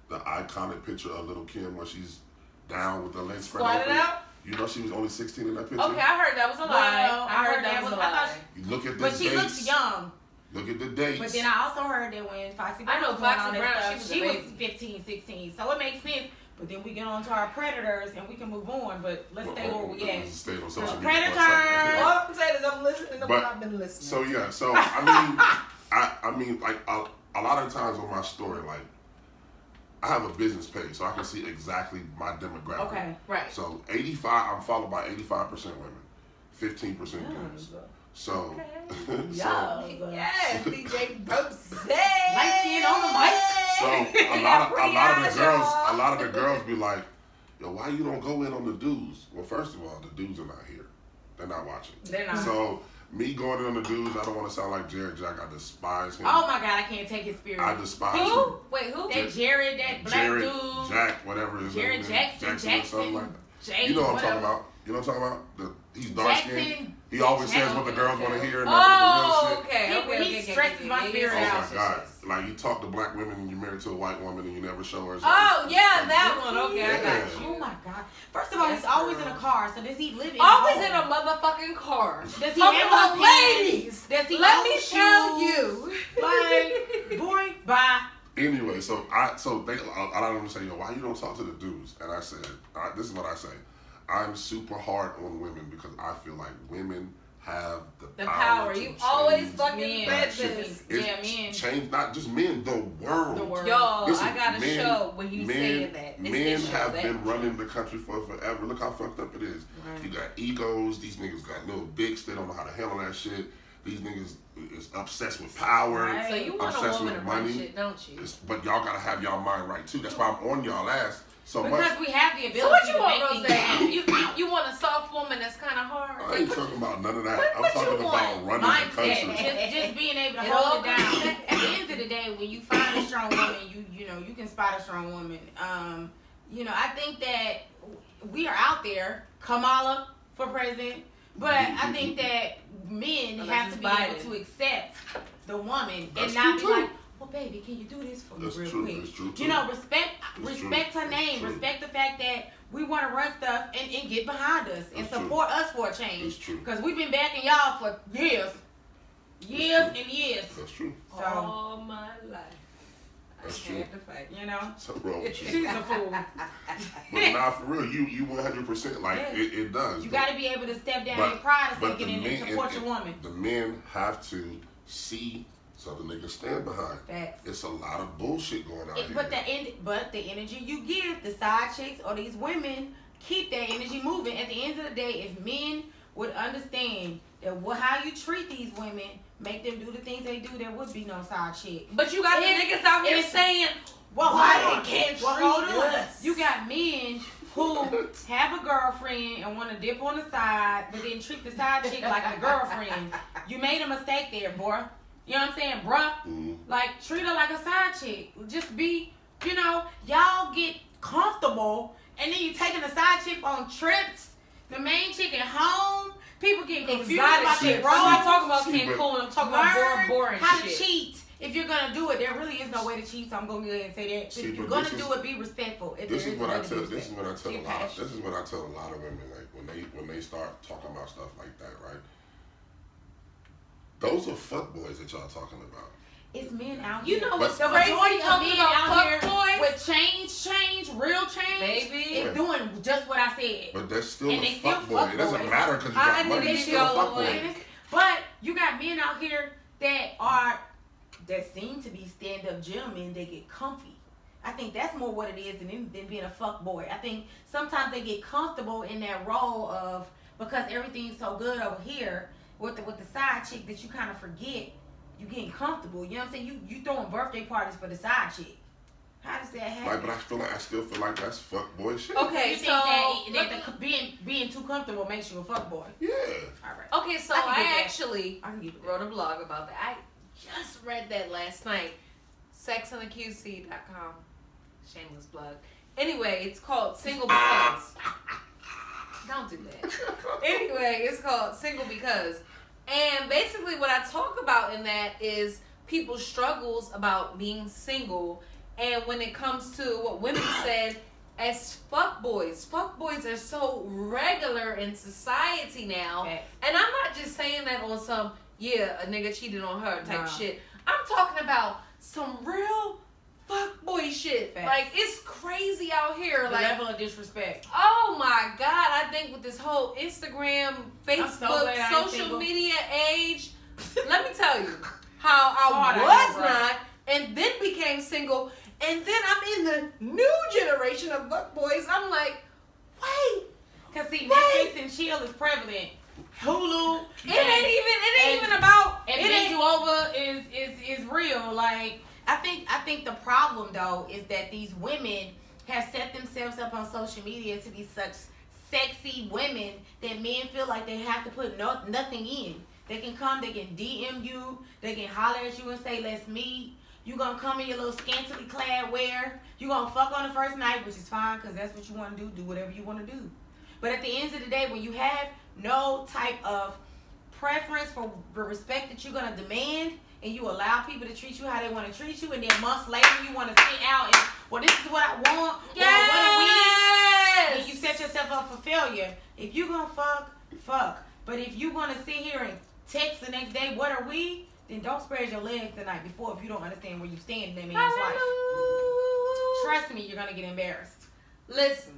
the iconic picture of Little Kim where she's down with the legs spread open? Out? You know she was only 16 in that picture? Okay, I heard that was a lie. Well, I heard that was a lie. You look at the dates. But she looks young. Look at the dates. But then I also heard that when Foxy Brown she was 15, 16. So it makes sense. But then we get on to our predators and we can move on. But let's stay where we at. Stay on social media. Predators. All I'm saying is I'm listening to what I've been listening. So yeah, so I mean, like a lot of times on my story, like, I have a business page, so I can see exactly my demographic. Okay, right. So 85, I'm followed by 85% women, 15% guys. So, yes, DJ Bose. Light skin on the mic. So a lot of the girls be like, yo, why you don't go in on the dudes? Well, first of all, the dudes are not here. They're not watching. They're not. So me going in on the dudes, I don't want to sound like Jared Jack. I despise him. Oh my God, I can't take his spirit. I despise him. Who? Wait, who? That Jared, that black dude. Jack, whatever his name is. Jackson, or something like that. You know what I'm talking about. You know what I'm talking about? He's dark skinned. He always says what the girls want to hear. And oh, He stresses my spirit out. Oh my God. Like, you talk to black women and you're married to a white woman and you never show her. Oh, yeah, that one. Okay, I got you. Oh my God. First of all, he's always in a car, so does he live in always in a motherfucking car. Does he have ladies? Does he Let me tell you. Like, boy, bye. Anyway, so a lot of them say, yo, why you don't talk to the dudes? And I said, this is what I say. I'm super hard on women because I feel like women have the power. You always fucking said this. Men. Change not just men, the world. Yo, listen, I got a show when you saying that. Men have been running the country for forever. Look how fucked up it is. Right. You got egos. These niggas got little dicks. They don't know how to handle that shit. These niggas is obsessed with power. Right. So you want a woman to run shit, don't you? But y'all gotta have y'all mind right too. That's why I'm on y'all ass So because we have the ability. So what you to want, make Rose? You want a soft woman that's kind of hard? I ain't talking about none of that. I'm What talking you want? about running the country. Just being able to hold it down. At the end of the day, when you find a strong woman, you can spot a strong woman. I think that we are out there, Kamala for president, but I think that men have to be able to accept the woman and not be like, well, baby, can you do this for me real quick? That's true too. Respect her name. Respect the fact that we want to run stuff and get behind us and support us for a change. Because we've been backing y'all for years. Years and years. That's true. So, all my life. That's I true. had to fight. Something wrong with you. She's a fool. But nah, for real, you 100%. Like, it does. You got to be able to step down your pride a second and support your woman. The men have to see something they can stand behind. Facts. It's a lot of bullshit going on here. But the energy you give, the side chicks or these women, keep that energy moving. At the end of the day, if men would understand that how you treat these women, make them do the things they do, there would be no side chick. But you got the niggas out here saying, why they can't treat us? You got men who have a girlfriend and want to dip on the side, but then treat the side chick like a girlfriend. You made a mistake there, boy. You know what I'm saying, bruh? Mm-hmm. Like, treat her like a side chick. Just be, y'all get comfortable, and then you taking the side chick on trips, the main chick at home. People get confused about their roles. I'm not talking about Cancun. I'm talking about boring how shit. to cheat. If you're going to do it, there really is no way to cheat, so I'm going to go ahead and say that. If you're going to do it, be respectful. This is what I tell a lot of women, like, when they start talking about stuff like that, right? Those are fuckboys that y'all talking about. It's men out here. You know what's the crazy? majority of men out here boys with change, real change, baby, is doing just what I said. But that's still and a fuckboy. It doesn't matter because you got money. It's still a fuckboy. But you got men out here that seem to be stand-up gentlemen. They get comfy. I think that's more what it is than being a fuckboy. I think sometimes they get comfortable in that role of, because everything's so good over here with the side chick, that you kind of forget you getting comfortable. You know what I'm saying? You throwing birthday parties for the side chick. How does that happen? Right, but I still feel like that's fuckboy shit. Okay, you think that being too comfortable makes you a fuckboy? Yeah. All right. Okay, so I actually wrote a blog about that. I just read that last night. sexandtheqc.com. Shameless plug. Anyway, it's called Single Because. Don't do that. Anyway, it's called Single Because. And basically what I talk about in that is people's struggles about being single. And when it comes to what women said as fuckboys are so regular in society now. Okay. And I'm not just saying that on some, a nigga cheated on her type shit. I'm talking about some real fuckboy shit. Facts. Like, it's crazy out here. The level of disrespect. Oh my God. I think with this whole Instagram, Facebook, social media age, let me tell you how I was not and then became single. And then I'm in the new generation of fuckboys. I'm like, wait. Because see, Netflix and chill is prevalent. Hulu. It ain't even about. And Bend You Over is real. Like, I think the problem though is that these women have set themselves up on social media to be such sexy women that men feel like they have to put nothing in. They can come, they can DM you, they can holler at you and say, let's meet. You gonna come in your little scantily clad wear. You gonna fuck on the first night, which is fine because that's what you want to do. Do whatever you want to do. But at the end of the day, when you have no type of preference for the respect that you're gonna demand, and you allow people to treat you how they want to treat you, and then months later you want to sit out and, well, this is what I want. Yes. What are we? And you set yourself up for failure. If you gonna fuck. But if you gonna sit here and text the next day, what are we? Then don't spread your legs the night before if you don't understand where you stand in that man's life. Trust me, you're gonna get embarrassed. Listen,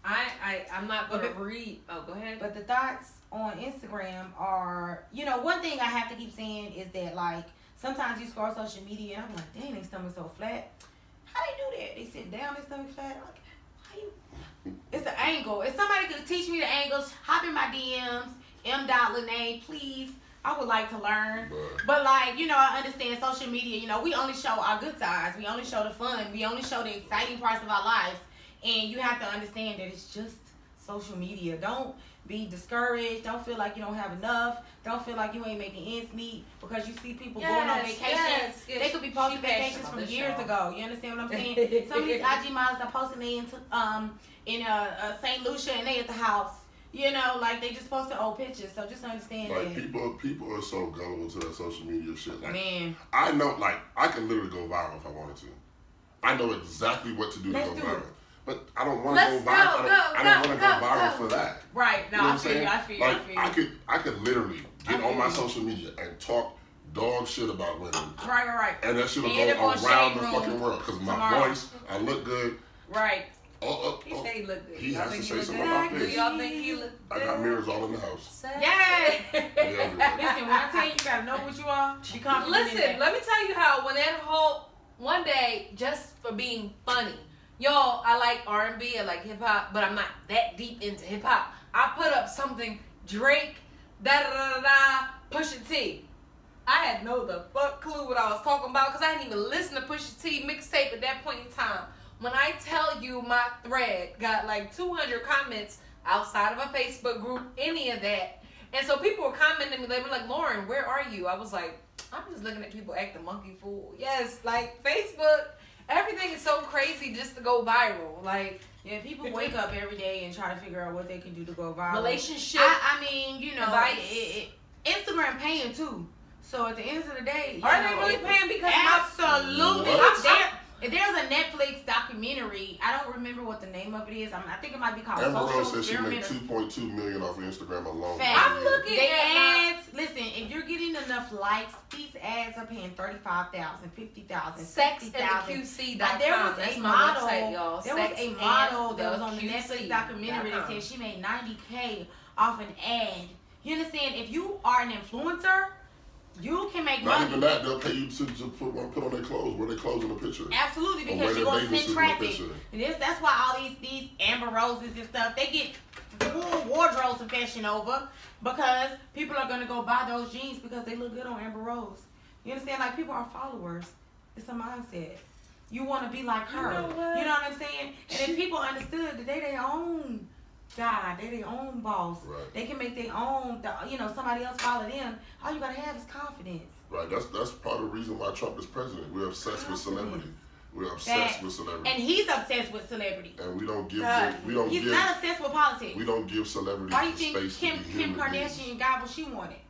I'm not gonna read. Oh, go ahead. But the thoughts on Instagram are, one thing I have to keep saying is that, like, sometimes you scroll social media and I'm like, dang, their stomach's so flat. How they do that? They sit down, their stomach flat. Like, how you? It's the angle. If somebody could teach me the angles, hop in my DMs, M.Lene, please. I would like to learn. But like, I understand social media, we only show our good sides. We only show the fun. We only show the exciting parts of our lives. And you have to understand that it's just social media. Don't be discouraged. Don't feel like you don't have enough. Don't feel like you ain't making ends meet because you see people going on vacations. Yes. They could be posting vacations from years ago. You understand what I'm saying? Some of these IG models are posting they in St. Lucia and they at the house. You know, like they just posted old pictures. So just understand like that. people are so gullible to that social media shit. Like, man, I know, like I can literally go viral if I wanted to. I know exactly what to do to go viral. But I don't want to go viral. I don't want to go viral for that. Right. No, you know I feel you. I feel you. Like, I could literally get on my social media and talk dog shit about women. Right. And that shit will go around the fucking world. Because my voice, I look good. Right. He say he look good. He has to say something about this. Do y'all think he look good? I got mirrors all in the house. Yay! Listen, when I tell you, you gotta know what you are. Be confident. Listen, let me tell you how when that whole one day, just for being funny, y'all, I like R&B, I like hip hop, but I'm not that deep into hip hop. I put up something Drake, Pusha T. I had no the fuck clue what I was talking about because I hadn't even listened to Pusha T mixtape at that point in time. When I tell you my thread got like 200 comments outside of a Facebook group, any of that. And so people were commenting me, they were like, Lauren, where are you? I was like, I'm just looking at people act a monkey fool. Yes, like Facebook, everything is so crazy just to go viral. Like, yeah, people wake up every day and try to figure out what they can do to go viral. Relationship. I mean, you know, advice. Instagram paying too. So at the end of the day, are they really paying? Because absolutely. There's a Netflix documentary. I don't remember what the name of it is. I think it might be called Amber Social Rose said she made Experiment. $2.2 million off of Instagram alone. I'm looking at ads. Listen, if you're getting enough likes, these ads are paying $35,000, $50,000, Sex $60,000. and QC.com. There was That's a my model. website, y'all. There was a model that was on the Netflix documentary that said she made $90K off an ad. You understand? If you are an influencer, you can make money. Not even that, they'll pay you to put on their clothes, wear their clothes in the picture. Absolutely, because you're going to send traffic. And that's why all these Amber Roses and stuff, they get full wardrobes and fashion over because people are going to go buy those jeans because they look good on Amber Rose. You understand? Like, people are followers. It's a mindset. You want to be like her. You know what I'm saying? And if people understood that they their own God, they're their own boss. Right. They can make their own, somebody else follow them. All you gotta have is confidence. Right. That's part of the reason why Trump is president. We're obsessed with celebrity. We're obsessed with celebrity. And he's obsessed with celebrity. And we don't give He's not obsessed with politics. We don't give celebrities why do you space think to be Kim human Kardashian beings. got what she wanted?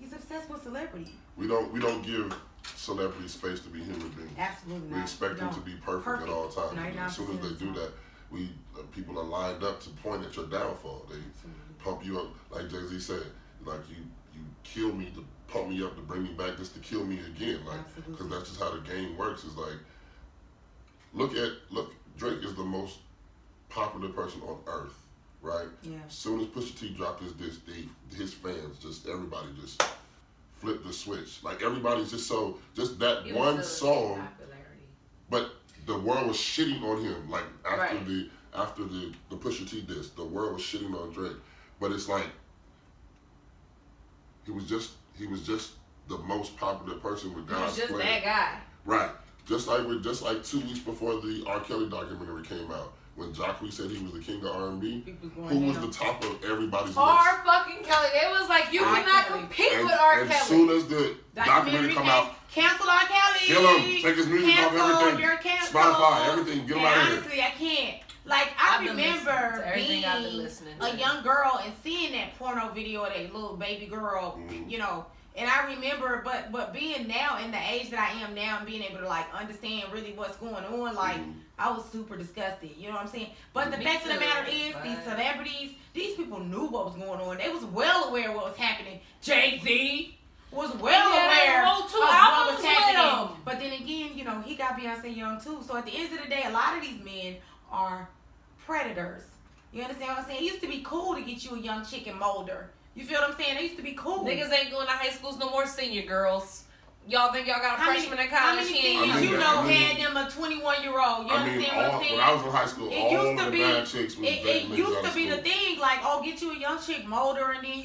He's obsessed with celebrity. We don't give celebrities space to be human beings. Absolutely not. We expect them to be perfect at all times. And as soon as they do that, people are lined up to point at your downfall. They pump you up, like Jay-Z said, like you kill me to pump me up to bring me back just to kill me again, like because that's just how the game works. Is like look, Drake is the most popular person on earth, right? Yeah. As soon as Pusha T dropped his disc, his fans everybody just flipped the switch. Like everybody's just that one song, but the world was shitting on him. Like after the Pusha T disc, the world was shitting on Drake. But it's like he was just the most popular person with God's plan. He was just that guy. Right. Just like 2 weeks before the R. Kelly documentary came out, when Jacquees said he was the king of R&B, who was the top of everybody's list? R. fucking Kelly. It was like you cannot compete with R. Kelly. As soon as the documentary come out, cancel R. Kelly. Kill him. Take his music off everything. Spotify, everything. Get him out of here. Honestly, I can't. Like, I remember being a young girl and seeing that porno video of that little baby girl, and I remember, but being now in the age that I am now and being able to, like, understand really what's going on, like, I was super disgusted, you know what I'm saying? But the fact of the matter is, these celebrities, these people knew what was going on. They was well aware of what was happening. Jay-Z was well aware of what was happening. But then again, he got Beyonce young, too. So at the end of the day, a lot of these men are predators. You understand what I'm saying? It used to be cool to get you a young chick and mold her. You feel what I'm saying? It used to be cool. Niggas ain't going to high schools no more, senior girls. Y'all think y'all got a freshman in college? How many seniors you know had them a 21-year-old? You understand what I'm saying? When I was in high school, all the bad chicks was it used to be the thing, like, oh, get you a young chick, mold her, and then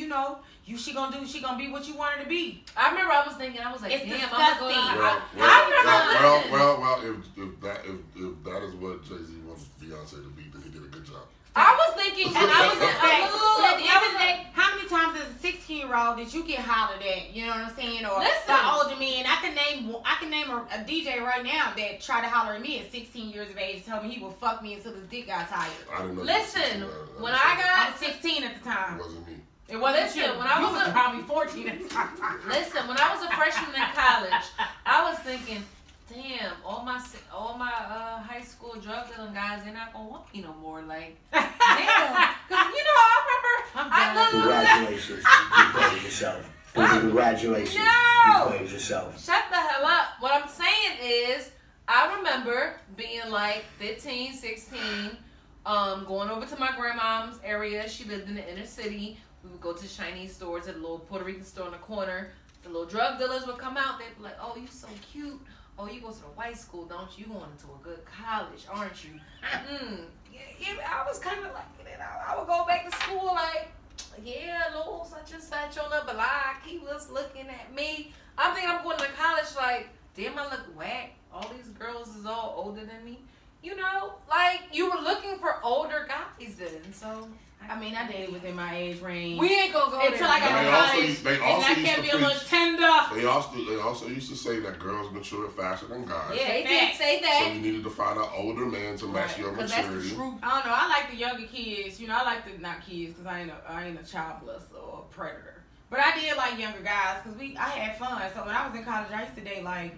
she gonna be what you want her to be. I remember I was thinking, I was like, it's damn, disgusting. I'm gonna go if that is what Jay-Z wants Beyonce to be, then he did a good job. I was thinking, and I was at the end of the day, how many times as a 16-year-old did you get hollered at? You know what I'm saying? Or by older men. I can name a DJ right now that tried to holler at me at 16 years of age and tell me he would fuck me until his dick got tired. I didn't know. Listen, when I was 16 at the time. It wasn't me. It wasn't you. When I was probably 14 at the time. Listen, when I was a freshman in college, I was thinking, damn, all my high school drug dealing guys, they're not gonna want me no more. Like, damn, because I remember. Congratulations, you played yourself. Congratulations, you played yourself. Shut the hell up. What I'm saying is, I remember being like 15, 16, going over to my grandma's area. She lived in the inner city. We would go to Chinese stores at a little Puerto Rican store in the corner. The little drug dealers would come out. They'd be like, "Oh, you so cute. Oh, you go to the white school, don't you? You going into a good college, aren't you?" Yeah, I was kind of like, I would go back to school like, yeah, little such and such on the block. He was looking at me. I'm thinking I'm going to college like, damn, I look whack. All these girls is all older than me. You know, like, you were looking for older guys then, so... I mean, I dated within my age range. We ain't gonna go until I got to college. They also and I can be a little tender. They also used to say that girls mature faster than guys. Yeah, they did say that. So you needed to find an older man to match your maturity. That's the truth. I don't know. I like the younger kids. You know, I like the not kids because I ain't a child molester or a predator. But I did like younger guys because I had fun. So when I was in college, I used to date I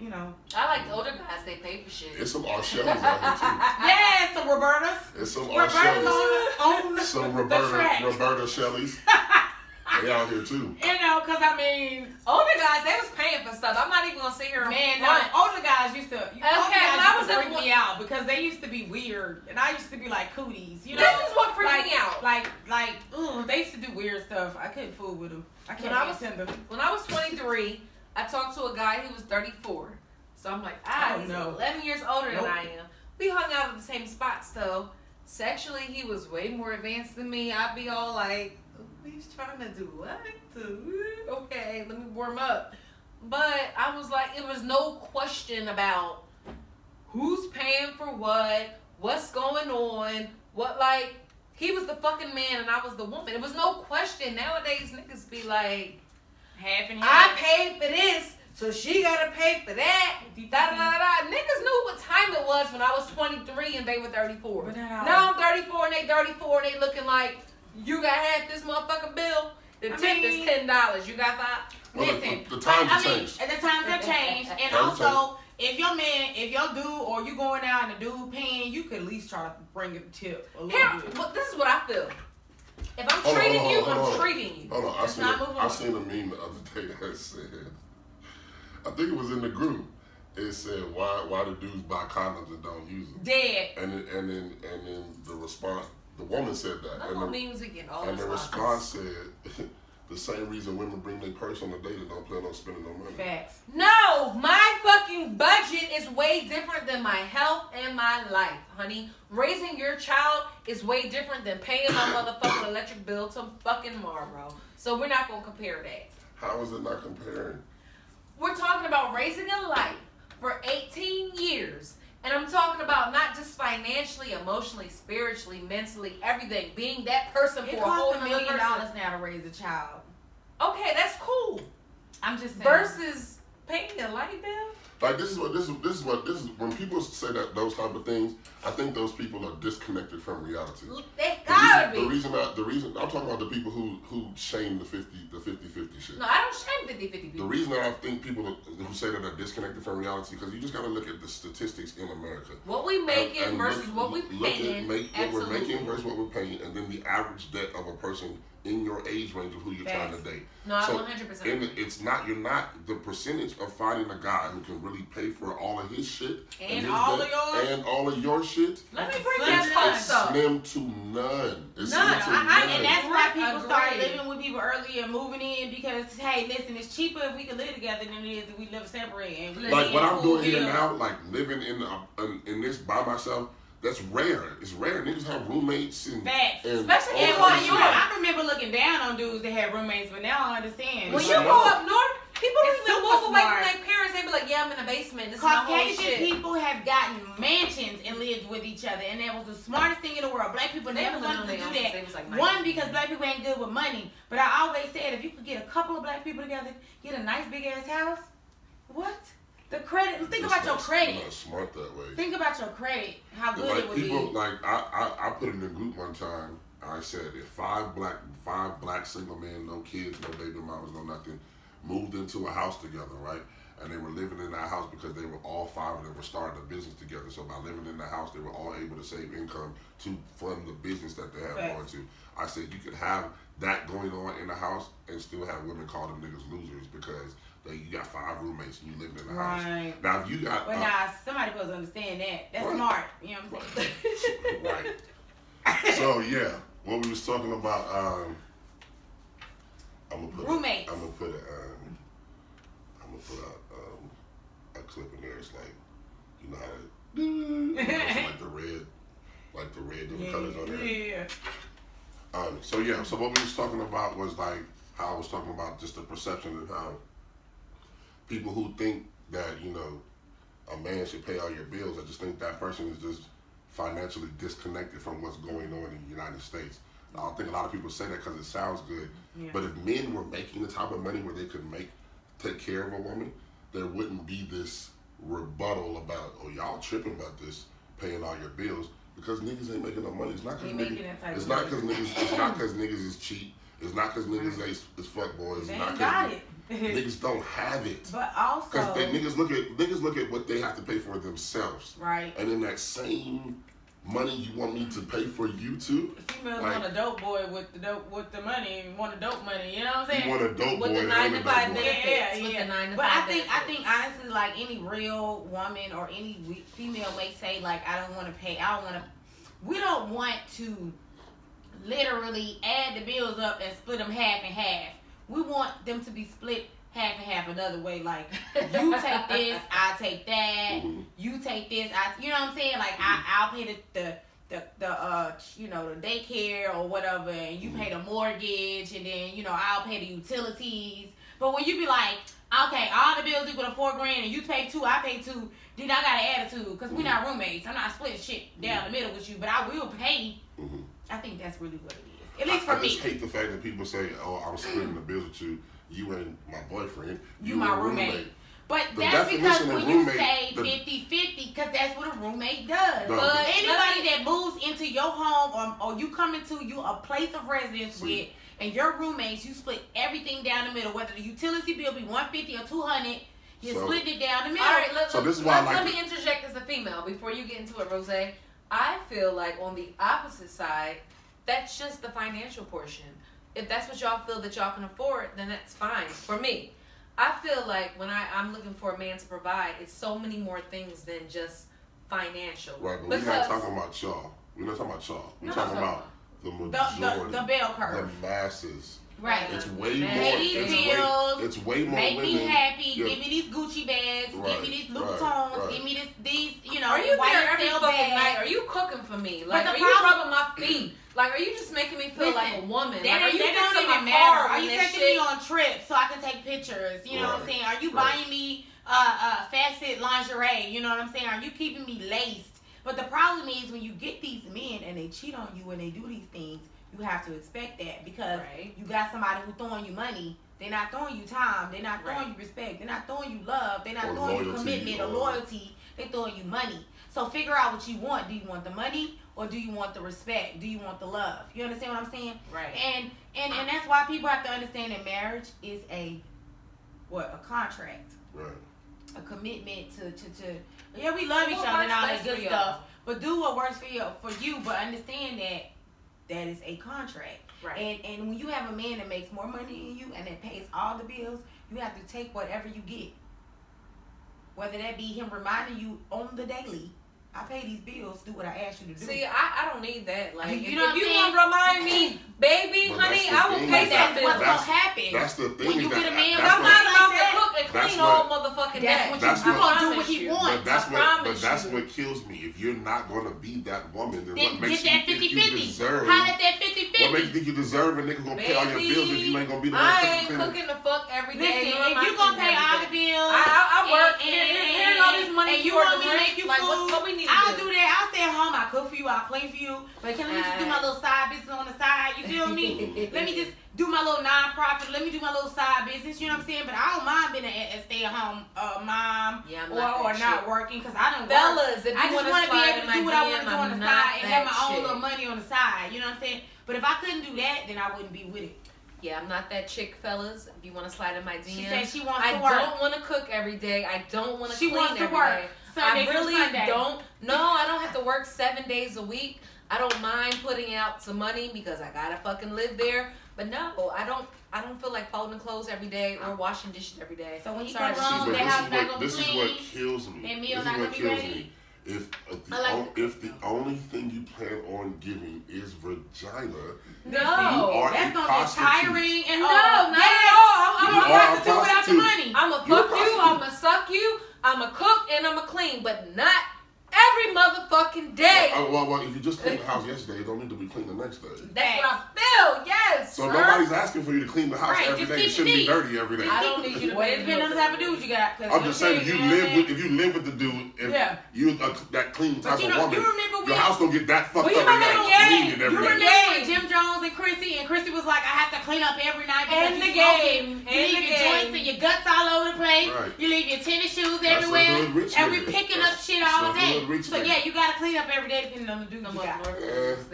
like the older guys. They pay for shit. It's some R. Shelley's out here too. Yeah, some Robertas. It's some R. Shelley's. Some Roberta Shelleys. They out here too. You know, because I mean, older guys, they was paying for stuff. I'm not even gonna sit here. Man, no, older guys used to. Freak me out because they used to be weird, and I used to be like cooties. You know, this is what freaked me out. They used to do weird stuff. I couldn't fool with them. When I was 23, I talked to a guy who was 34. So I'm like, he's 11 years older than I am. We hung out at the same spots though. Sexually, he was way more advanced than me. I'd be all like, he's trying to do what? Okay, let me warm up. But I was like, it was no question about who's paying for what's going on, he was the fucking man and I was the woman. It was no question. Nowadays, niggas be like, half and I half. paid for this, so she gotta pay for that. Niggas knew what time it was when I was 23 and they were 34. Now I'm 34 and they 34 and they looking like, you got half this motherfucking bill. The tip is $10. You got $5. Well, listen, the times have changed. The times have changed, and also, if your dude or you going out and the dude paying, you could at least try to bring a tip a little bit. But this is what I feel. If I'm treating you, I'm treating you. Hold on, I seen a meme the other day that said, I think it was in the group. It said, why do dudes buy condoms and don't use them? Dead. And then the response, the woman said that. And the response said, the same reason women bring their purse on a date and don't plan on spending no money. Facts. No, my fucking budget is way different than my health and my life, honey. Raising your child is way different than paying my motherfucking electric bill to fucking Marlboro. So we're not gonna compare that. How is it not comparing? We're talking about raising a life for 18 years. And I'm talking about not just financially, emotionally, spiritually, mentally, everything. Being that person for a whole $1 million now to raise a child. Okay, that's cool. I'm just saying. Versus paying a light bill. Like this is when people say those type of things, I think those people are disconnected from reality. They gotta be. The reason I'm talking about the people who shame the 50-50 shit. No, I don't shame 50-50 people. The reason that I think people who say that are disconnected from reality, because you just gotta look at the statistics in America. What we making versus what we paying. What we're making versus what we're paying, and then the average debt of a person in your age range of who you're trying to date. No, I so 100%. And it's not, you're not, the percentage of finding a guy who can really pay for all of his shit and all of yours and all of your shit. Let me bring that It's up. slim to none. It's None. slim to none. and that's why people start Agreed. living with people early and moving in because, hey, listen, it's cheaper if we can live together than it is if we live separate. And we Like what I'm doing here Hill. now, like living in this by myself, that's rare. It's rare. Niggas have roommates and Facts. and Especially all in that New shit. York. I remember looking down on dudes that had roommates, but now I understand. When It's you smart. go up north, people don't It's even super move away smart. from their parents. They be like, yeah, I'm in the basement. This is my whole Caucasian shit. people have gotten mansions and lived with each other, and that was the smartest thing in the world. Black people They never was wanted to living on do their own, that. they was like One, 19. because black people ain't good with money. But I always said, if you could get a couple of black people together, get a nice big ass house, what? The credit. Think about your credit. You're not smart that way. Think about your credit. How good Like it would people, be. like I put in a group one time. I said if five black single men, no kids, no baby mamas, no nothing, moved into a house together, right? And they were living in that house because they were all five of them were starting a business together. So by living in the house, they were all able to save income to fund the business that they have Right. going to. I said you could have that going on in the house and still have women call them niggas losers because you got 5 roommates and you living in the house. Right. Now if you got But somebody supposed to understand that. That's Right. smart. You know what I'm saying? Right. So yeah, what we was talking about. I'm gonna put Roommates. I'm gonna put a clip in there. It's like you know how it's like the red different colors on there. Yeah. So yeah, so what we was talking about was like how I was talking about just the perception of how people who think that a man should pay all your bills. I just think that person is just financially disconnected from what's going on in the United States. I don't think a lot of people say that because it sounds good. Yeah. But if men were making the type of money where they could take care of a woman, there wouldn't be this rebuttal about, oh, y'all tripping about this, paying all your bills, because niggas ain't making no money. It's not because niggas is cheap. It's not because niggas is fuck boys. They It's not ain't got because it. niggas don't have it. But also, Because niggas look at what they have to pay for themselves. right. And in that same money you want me to pay for you too? Females like, want a dope boy with the money, want a dope money. You know what I'm saying? You want a dope boy With the and 9 a to dope 5 boy. benefits. With Yeah. the 9 to But 5 I think benefits. honestly, like any real woman or any female may say, like, I don't want to pay. I don't want to. We don't want to literally add the bills up and split them half and half. We want them to be split half and half another way. Like, you take this, I take that. Mm-hmm. You take this, you know what I'm saying? Like, I'll pay the daycare or whatever, and you pay the mortgage, and then I'll pay the utilities. But when you be like, okay, all the bills equal to $4,000, and you pay 2, I pay 2, then I got an attitude because we're not roommates. I'm not splitting shit down the middle with you, but I will pay. Mm-hmm. I think that's really what it is. At least for I me. just hate the fact that people say, oh, I'm splitting the bills with you. You ain't my boyfriend. You my roommate. But The that's because definition of when you roommate- say the- 50-50, because that's what a roommate does. No. But anybody that moves into your home or you come into a place of residence with, and your roommates, you split everything down the middle, whether the utility bill be $150 or $200, you split it down the middle. All right, So this is why I let like me interject as a female before you get into it, Rose. I feel like on the opposite side, that's just the financial portion. If that's what y'all feel that y'all can afford, then that's fine. For me, I feel like when I'm looking for a man to provide, it's so many more things than just financial. Right, but we're not talking about y'all. We're not talking about y'all. We're talking about the majority. The bell curve. The masses. Right. It's way more. Pay these bills. It's way more Make women. me happy. Yeah. Give me these Gucci bags. Right, Give me these Louboutins. right. Give me these, Are you white there every sale fucking bags. night? Are you cooking for me? Like, the are you problem- rubbing my feet? Like, are you just making me feel like a woman? Like, are you That don't fixing even my matter. car Are when you this taking shit? me on trips so I can take pictures? You know what I'm saying? Are you buying me facet lingerie? You know what I'm saying? Are you keeping me laced? But the problem is when you get these men and they cheat on you and they do these things, you have to expect that because you got somebody who's throwing you money. They're not throwing you time. They're not throwing you respect. They're not throwing you love. They're not Or throwing you loyalty, commitment or loyalty. They're throwing you money. So figure out what you want. Do you want the money or do you want the respect? Do you want the love? You understand what I'm saying? Right. And that's why people have to understand that marriage is a contract. Right. A commitment to yeah, we love each What other and all works that best good for stuff. y'all? But do what works for you, but understand that is a contract. Right. And when you have a man that makes more money than you and that pays all the bills, you have to take whatever you get. Whether that be him reminding you on the daily, I pay these bills, do what I asked you to do. See, I don't need that. Like, you know if you want to remind me, baby, But honey, that's the I will thing, pay that's that what's bill. gonna happen. That's the thing. When you get a man, that's I'm what- not about to that. cook and That's clean what- all motherfucking That's day. what That's you what- gonna do what he you. wants. But that's I what. But promise that's you. what kills me. If you're not gonna be that woman, then Then what makes get that you think you 50-50. deserve? Holla at that What makes 50-50. you think you deserve a nigga gonna pay all your bills if you ain't gonna be the one I ain't cooking? cooking the fuck every day. Listen, nor am if I you gonna cooking pay all every the day. bills, I work. and Here's all this money and you for want the me to rent. make you Like, food, what we need to I'll do. do that. I'll stay at home. I'll cook for you. I'll clean for you. But can I just do my little side business on the side? You feel me? Let me just do my little non-profit. Let me do my little side business. You know what I'm saying? But I don't mind being a stay-at-home mom Yeah, I'm or not that not shit. working because I don't work. Fellas, if I you just want want to to be slide able in to do my what I want DM, to do on the I'm side and have not my own that little shit. money on the side. You know what I'm saying? But if I couldn't do that, then I wouldn't be with it. Yeah, I'm not that chick, fellas. If you want to slide in my DM, She said she wants I to work. don't want to cook every day. I don't want to She clean wants to every work day. Sunday I through really Sunday. don't. No, I don't have to work 7 days a week. I don't mind putting out some money because I gotta fucking live there. But no, I don't feel like folding clothes every day or washing dishes every day. So when he Sorry, comes home, but that house not gonna be this is what clean. kills me. That meal This is not what gonna be kills ready. me. If like the only thing you plan on giving is vagina, No, you are That's a gonna get prostitute. tiring and No, all. not Yes. at all. You You a are a prostitute without the prostitute. money. I'm a You're a fuck you, prostitute. I'm a suck you, I'm a cook, and I'm a clean, but not every motherfucking day. Well, if you just cleaned the house yesterday, it don't need to be cleaned the next day. That's what I feel. Yes. So sir. nobody's asking for you to clean the house Right, every just day. It keep it shouldn't be neat. dirty every day. I don't need you to Well, pay it depends on the type of dude you got. I'm just saying, if you live with the dude, if Yeah. you that clean type But you of know, woman, you remember when your house don't get that fucked Well, you up and remember that the clean game. and You everything. remember when Jim Jones and Chrissy was like, I have to clean up every night because And you the smoking. game. You And leave the your game. joints and your guts all over the place. Right. You leave your tennis shoes That's a everywhere. hood rich And we nigga. picking up That's- shit that's all a day. hood rich So nigga. yeah, you gotta clean up every day depending on the dude I'm you up got. north.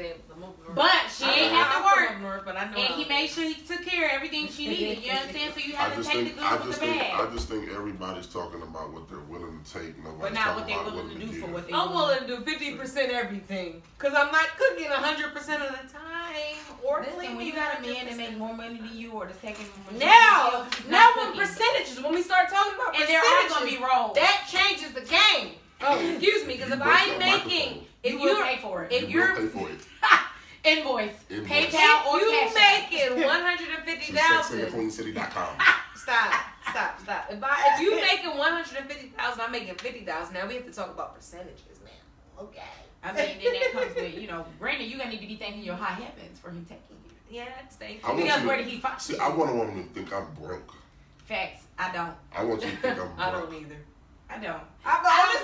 But she ain't have to I'm work. up north, but I know And how he it made is. sure he took care of everything she needed. You know what I'm saying? So you have to take the good with the I bad. just think everybody's talking about what they're willing to take. But Nobody's not talking what they're about willing to do give. for what they I'm willing to do 50% everything. Because I'm not cooking 100% of the time. Or Listen, cleaning when you got a man that 100%. makes more money than you or the second Now now when percentages, when we start talking about and percentages, they're all gonna be rolled. that changes the game. Oh, excuse me, because You if break I'm your making, microphone. if you will you're, pay for it. if You you're, will pay for it. Invoice. Invoice. PayPal or you Cash App. making 150,000. SexandTheCleanCity.com. Stop. If you making 150,000, I'm making 50,000. Now we have to talk about percentages, man. Okay. I mean, then that comes with, granted, you're gonna need to be thanking your high heavens for him taking you. Yes, thank I you. want Because you where to- did he find See, you? I want a woman to think I'm broke. Facts. I don't. I want you to think I'm broke. I don't either. I don't. I I don't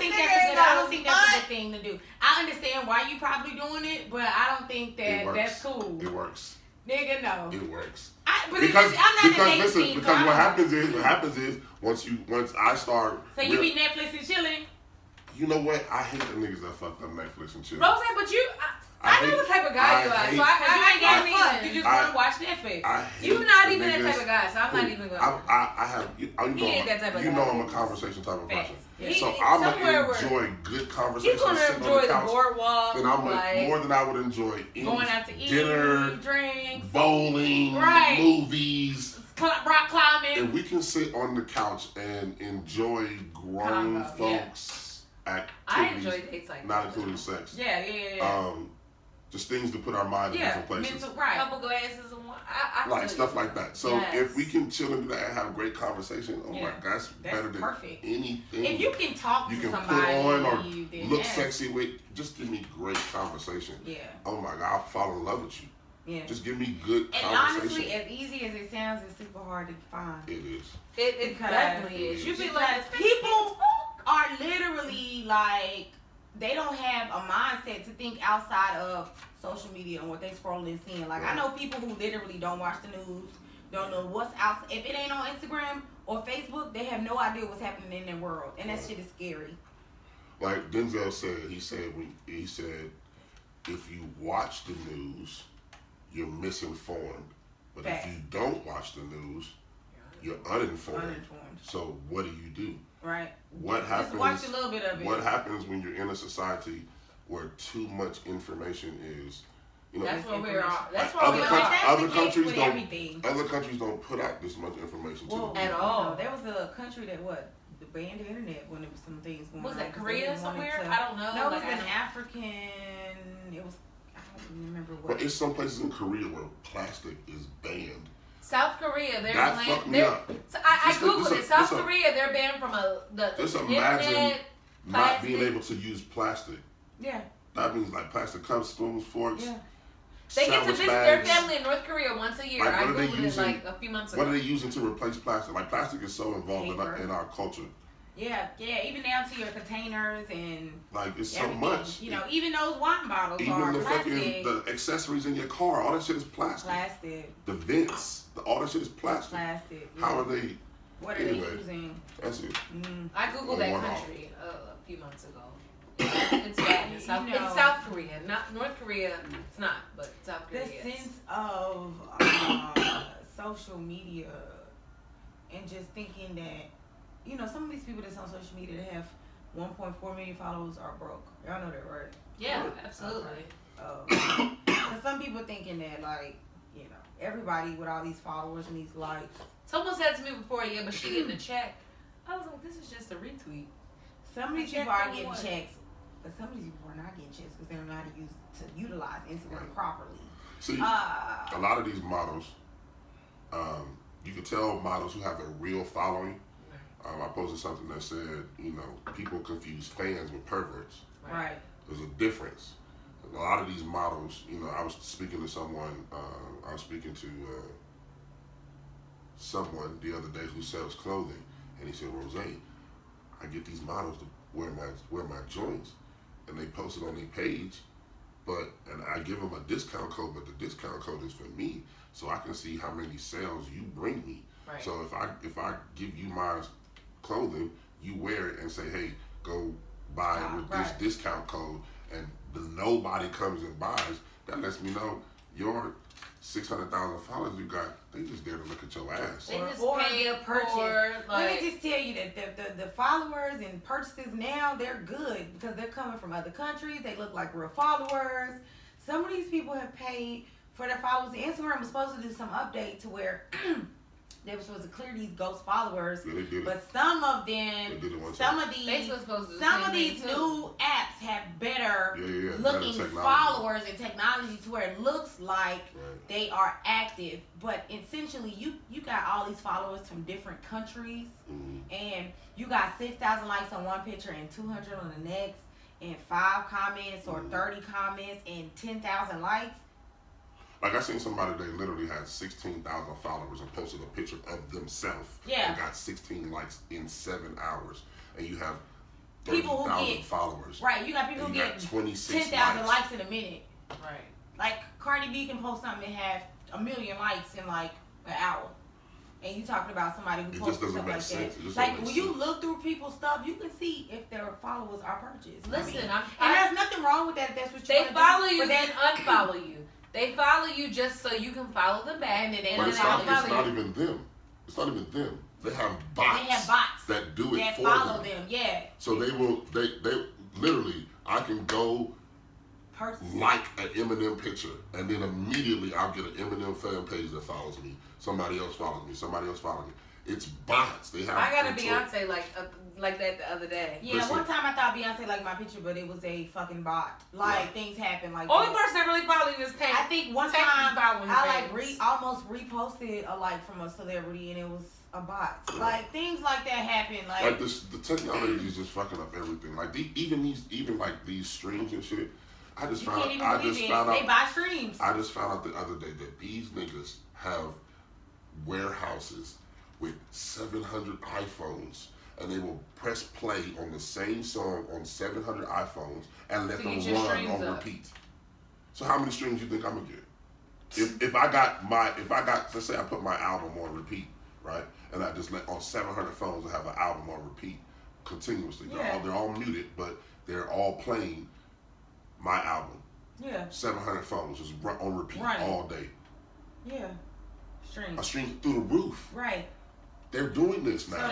think that's a good thing to do. I understand why you probably doing it, but I don't think It that works. that's cool. It works. Nigga, no. It works. But Because I'm not the dating listen, scene, because so what I don't happens is once I start. So you be Netflix and chilling? You know what? I hate the niggas that fucked up Netflix and chill. Rose, but I know the type of guy you are, so I You got fuck. me. You just want to watch Netflix. I hate You're not the even that niggas type of guy, so I'm not even going. I have. You He ain't that type of you guy. know I'm a conversation type of person. Facts. So He- I'm somewhere gonna where- enjoy good conversations. He's gonna sitting enjoy on the the couch. boardwalk. And I'm like, more than I would enjoy Going out to eat, dinner, drinks, bowling, Right. movies. rock climbing. If we can sit on the couch and enjoy grown Combo, yeah. folks I activities, enjoy dates like not that. including sex. Yeah. Just things to put our mind in different places. Mental, right. Couple glasses of wine. I Like feel stuff you. like that. So Yes. if we can chill and do that and have great conversation, oh Yeah. my, that's better than perfect. anything. If you can talk you to can somebody, put on or then look yes. sexy with, just give me great conversation. Yeah. Oh my God, I'll fall in love with you. Yeah. Just give me good And conversation. honestly, as easy as it sounds, it's super hard to find. It is. It Because- definitely is. You be Because like, people are literally like, they don't have a mindset to think outside of social media and what they scrolling and seeing. Like, I know people who literally don't watch the news, don't know what's out. If it ain't on Instagram or Facebook, they have no idea what's happening in their world, and that shit is scary. Like Denzel said, he said, if you watch the news, you're misinformed. But Facts. if you don't watch the news, you're uninformed. So what do? Right. What happens? Just watch a little bit of it. What happens when you're in a society where too much information is You know, That's where we are. That's like where we are. other countries don't. Everything. Other countries don't put out this much information to them. At all. No, there was a country that banned the internet when there was some things going on. Was that Korea somewhere? I don't know. No, it was an African. It was. I don't remember what. But it's some places in Korea where plastic is banned. South Korea, they're That fucked me up. So I googled it. South Korea, they're banned from the internet. Not being able to use plastic. Yeah. That means like plastic cups, spoons, forks. Yeah. They get to visit bags. their family in North Korea once a year. Like, I googled it like a few months ago. What are they using to replace plastic? Like plastic is so involved in our culture. Yeah, even down to your containers and like it's everything. so much. You know, even those wine bottles even are the plastic. the accessories in your car, all that shit is plastic. Plastic. The vents, all that shit is plastic. Plastic. Yeah. How are they? What are they using? That's it. I googled that country a few months ago. It's bad in South Korea, not North Korea. It's not, but South Korea. The sense of social media and just thinking that, you know, some of these people that's on social media that have 1.4 million followers are broke. Y'all know that, right? Yeah, absolutely. But some people thinking that, like, you know, everybody with all these followers and these likes. Someone said to me before, yeah, but she getting a check. I was like, this is just a retweet. Some of these people are getting checks, but some of these people are not getting checks because they don't know how to utilize Instagram properly. See, a lot of these models, you can tell models who have a real following. I posted something that said, you know, people confuse fans with perverts. Right. There's a difference. A lot of these models, you know, I was speaking to someone, someone the other day who sells clothing, and he said, Rose, I get these models to wear my joints, and they post it on their page, and I give them a discount code, but the discount code is for me, so I can see how many sales you bring me. Right. So if I give you my clothing, you wear it and say, hey, go buy it with this discount code, and nobody comes and buys, that lets me know your 600,000 followers you got, they just there to look at your ass. They just or pay their purchase. like, let me just tell you that the followers and purchases now, they're good because they're coming from other countries. They look like real followers. Some of these people have paid for their followers. Instagram was supposed to do some update to where they were supposed to clear these ghost followers, Yeah, they did but some of them, some of these new apps have better looking followers and technology to where it looks like they are active. But essentially, you got all these followers from different countries, and you got 6,000 likes on one picture and 200 on the next, and 5 comments or 30 comments and 10,000 likes. Like I seen somebody, they literally had 16,000 followers and posted a picture of themselves and got 16 likes in 7 hours. And you have 30,000 followers. Right, you got people who get 10,000 likes in a minute. Right. Like Cardi B can post something and have 1 million likes in like an hour. And you talking about somebody who posts stuff like that. Like when you look through people's stuff, you can see if their followers are purchased. Listen, and there's nothing wrong with that. If that's what they follow you, then unfollow you. They follow you just so you can follow them back, and then it's not even them. It's not even them. They have bots. That do it for follow them. Yeah. So they literally, I can go like an Eminem picture, and then immediately I'll get an Eminem fan page that follows me. Somebody else follows me. Somebody else follows me. It's bots. They have. I got a Beyonce like that the other day. Yeah, Listen, one time I thought Beyonce liked my picture, but it was a fucking bot. Like things happen like Only that. person that really followed you was Tank. I think one time I almost reposted a like from a celebrity, and it was a bot. Like things like that happen. Like this, the technology is just fucking up everything. Like even these streams and shit. I just found out. They buy streams. I just found out the other day that these niggas have warehouses with 700 iPhones, and they will press play on the same song on 700 iPhones and let them run on repeat. So how many streams do you think I'm gonna get? If I got let's say I put my album on repeat, right, and I just let on 700 phones I have an album on repeat continuously. Yeah. They're all muted, but they're all playing my album. Yeah. 700 phones just run on repeat all day. Yeah. Stream. I stream through the roof. Right. They're doing this now. So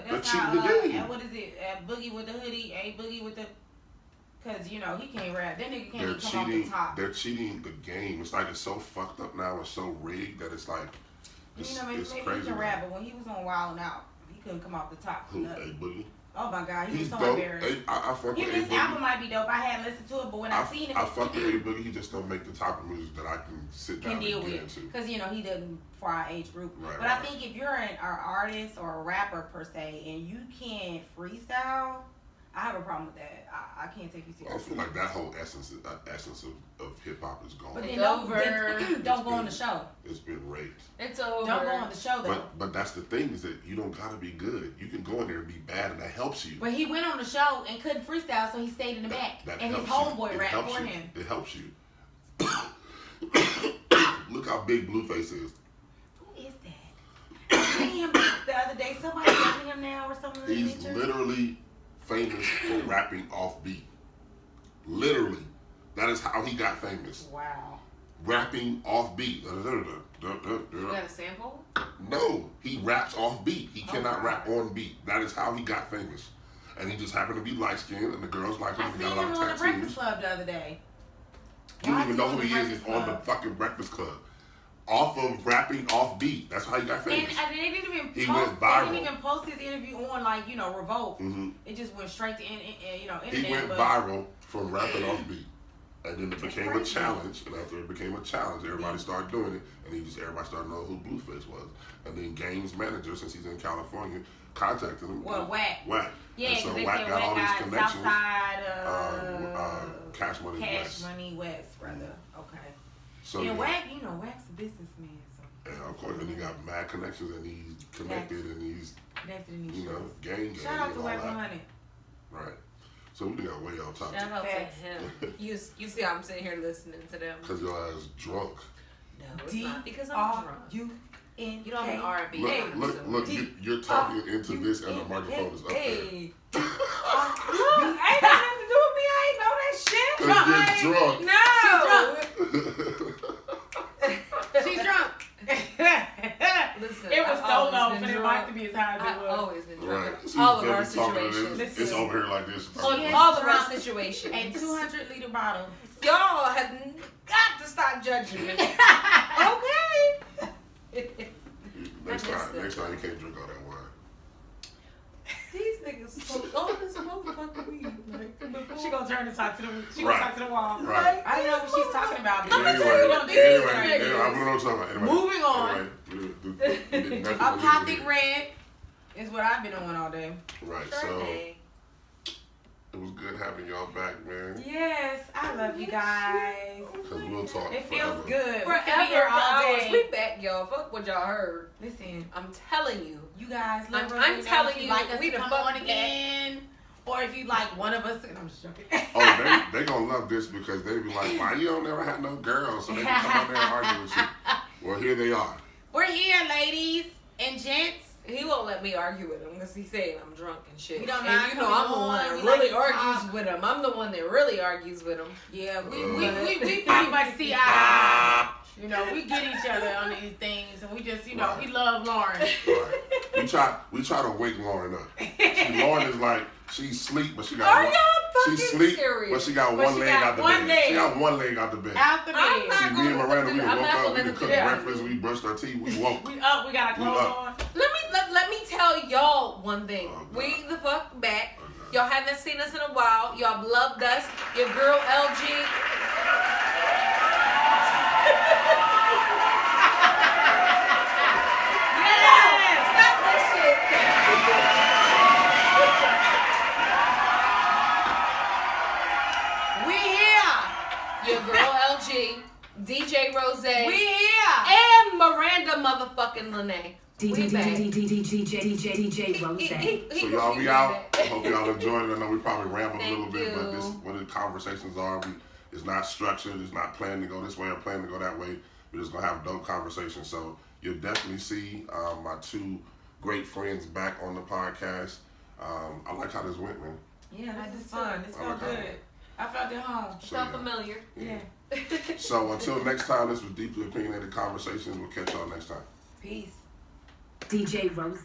that's how. And what is it? Boogie with the hoodie, Boogie with the. Cause you know he can't rap. That nigga can't They're even come off the top. They're cheating the game. It's like it's so fucked up now. It's so rigged that it's like it's, you know, maybe crazy. he can rap, but when he was on Wild 'N Out, he couldn't come off the top. Who? A Boogie? Oh my God, he was so dope. embarrassed. I fuck with A His album Boogie. might be dope. I hadn't listened to it, but when I seen it, I fuck with A Boogie. He just don't make the type of music that I can sit down and deal get with. into. Because you know he doesn't for our age group. Right, but I think if you're an artist or a rapper per se, and you can't freestyle, I have a problem with that. I can't take you seriously. I feel like that whole essence of hip hop is gone. But then It's don't go on the show. It's been raped. It's over. Don't go on the show though. But that's the thing is that you don't gotta be good. You can go in there and be bad, and that helps you. But he went on the show and couldn't freestyle, so he stayed in the back. And his homeboy rapped for him. It helps you. Look how big Blueface is. Who is that? I seen him the other day. Somebody rapping him now or something. He's literally famous for rapping off beat. Literally. That is how he got famous. Wow. Rapping off beat. You got a sample? No, he raps off beat. He cannot rap on beat. That is how he got famous. And he just happened to be light skinned, and the girls like him. I He seen got a him lot on of the tattoos. Breakfast Club the other day. You don't even know who he is. He's on the fucking Breakfast Club. Off of rapping off beat. That's how he got famous. And they didn't even He post, went viral. They didn't even post his interview on like, you know, Revolt. Mm-hmm. It just went straight to internet. He went viral from rapping off beat. And then it became a challenge. And after it became a challenge, everybody started doing it. And everybody started knowing who Blueface was. And then Game's manager, since he's in California, contacted him. Well, Wack. Wack. Yeah, and so they Wack said got all these Wack got connections. Southside, Cash Money West. Cash Money West, brother. Okay. So, and Wack, you know, Wack's a businessman. So. And of course, and he got mad connections, and he's connected, and he's, connected in these you know, shows. gang. Shout out to Wack 100. Right. So we got way off topic. Shout out to him. You see how I'm sitting here listening to them. Because your ass drunk. No, it's not because I'm drunk. You don't have an R&B. Look, you're talking into this, and the microphone is up there. Ain't nothing to do with me. I ain't know that shit. Because you're drunk. No. She's drunk. Listen, it was so low for the mic to be as high as it was. I've always been drunk. Right. All of our situations. It's over here like this. All of our situations. A 200-liter bottle. Y'all have got to stop judging me. Okay. Next time you can't drink all that wine. These niggas smoke all this motherfucking weed. She gonna turn to talk to the. She Right. gonna talk to the wall. Right. I don't know what she's talking about. Anyway, I don't know what I'm talking about. Moving on. Up topic red is what I've been on all day. Right. So it was good having y'all back, man. Yes, I love you guys. Because we'll talk It forever. feels good. Forever, We here all day. We back, y'all. Fuck what y'all heard. Listen, I'm telling you. you guys. I'm telling you, like us we to the come fuck on again, or if you like one of us. I'm just joking. Oh, they gonna love this because they be like, why you don't never have no girls? So they can come out there and argue with you. Well, here they are. We're here, ladies and gents. He won't let me argue with him because he's saying I'm drunk and shit. You don't and mind you know I'm the one that coming on, really you like to argues talk. with him. I'm the one that really argues with him. Yeah, we pretty much see eye. You know, we get each other on these things, and we just, you know, we love Lauren. Right. We try to wake Lauren up. Lauren is like, she's asleep, but she got Are one. y'all fucking She's asleep, serious? but she got one leg out the bed. She got one leg out the bed. Out the I'm bed. not See, me and Miranda, we woke up, we gonna cooked do that. breakfast, we brushed our teeth, we woke. We up, we got our clothes on. Let me tell y'all one thing. Oh, God. We the fuck back. Oh, God. Y'all haven't seen us in a while. Y'all loved us. Your girl LG. Yes! Stop that shit. We here. Your girl LG, DJ Rose, We here! and Miranda motherfucking Lene. DJ Rose. So y'all, we out. Hope y'all enjoyed it. I know we probably rambled a Thank little bit, but you. this what the conversations are. It's not structured. It's not planned to go this way or planned to go that way. We're just gonna have dope conversations. So you'll definitely see my two great friends back on the podcast. I like how this went, man. Yeah, this is fun. This felt good. I felt at home. So, Felt familiar. Yeah. So until next time, this was Deeply Opinionated Conversations. We'll catch y'all next time. Peace. DJ Rose.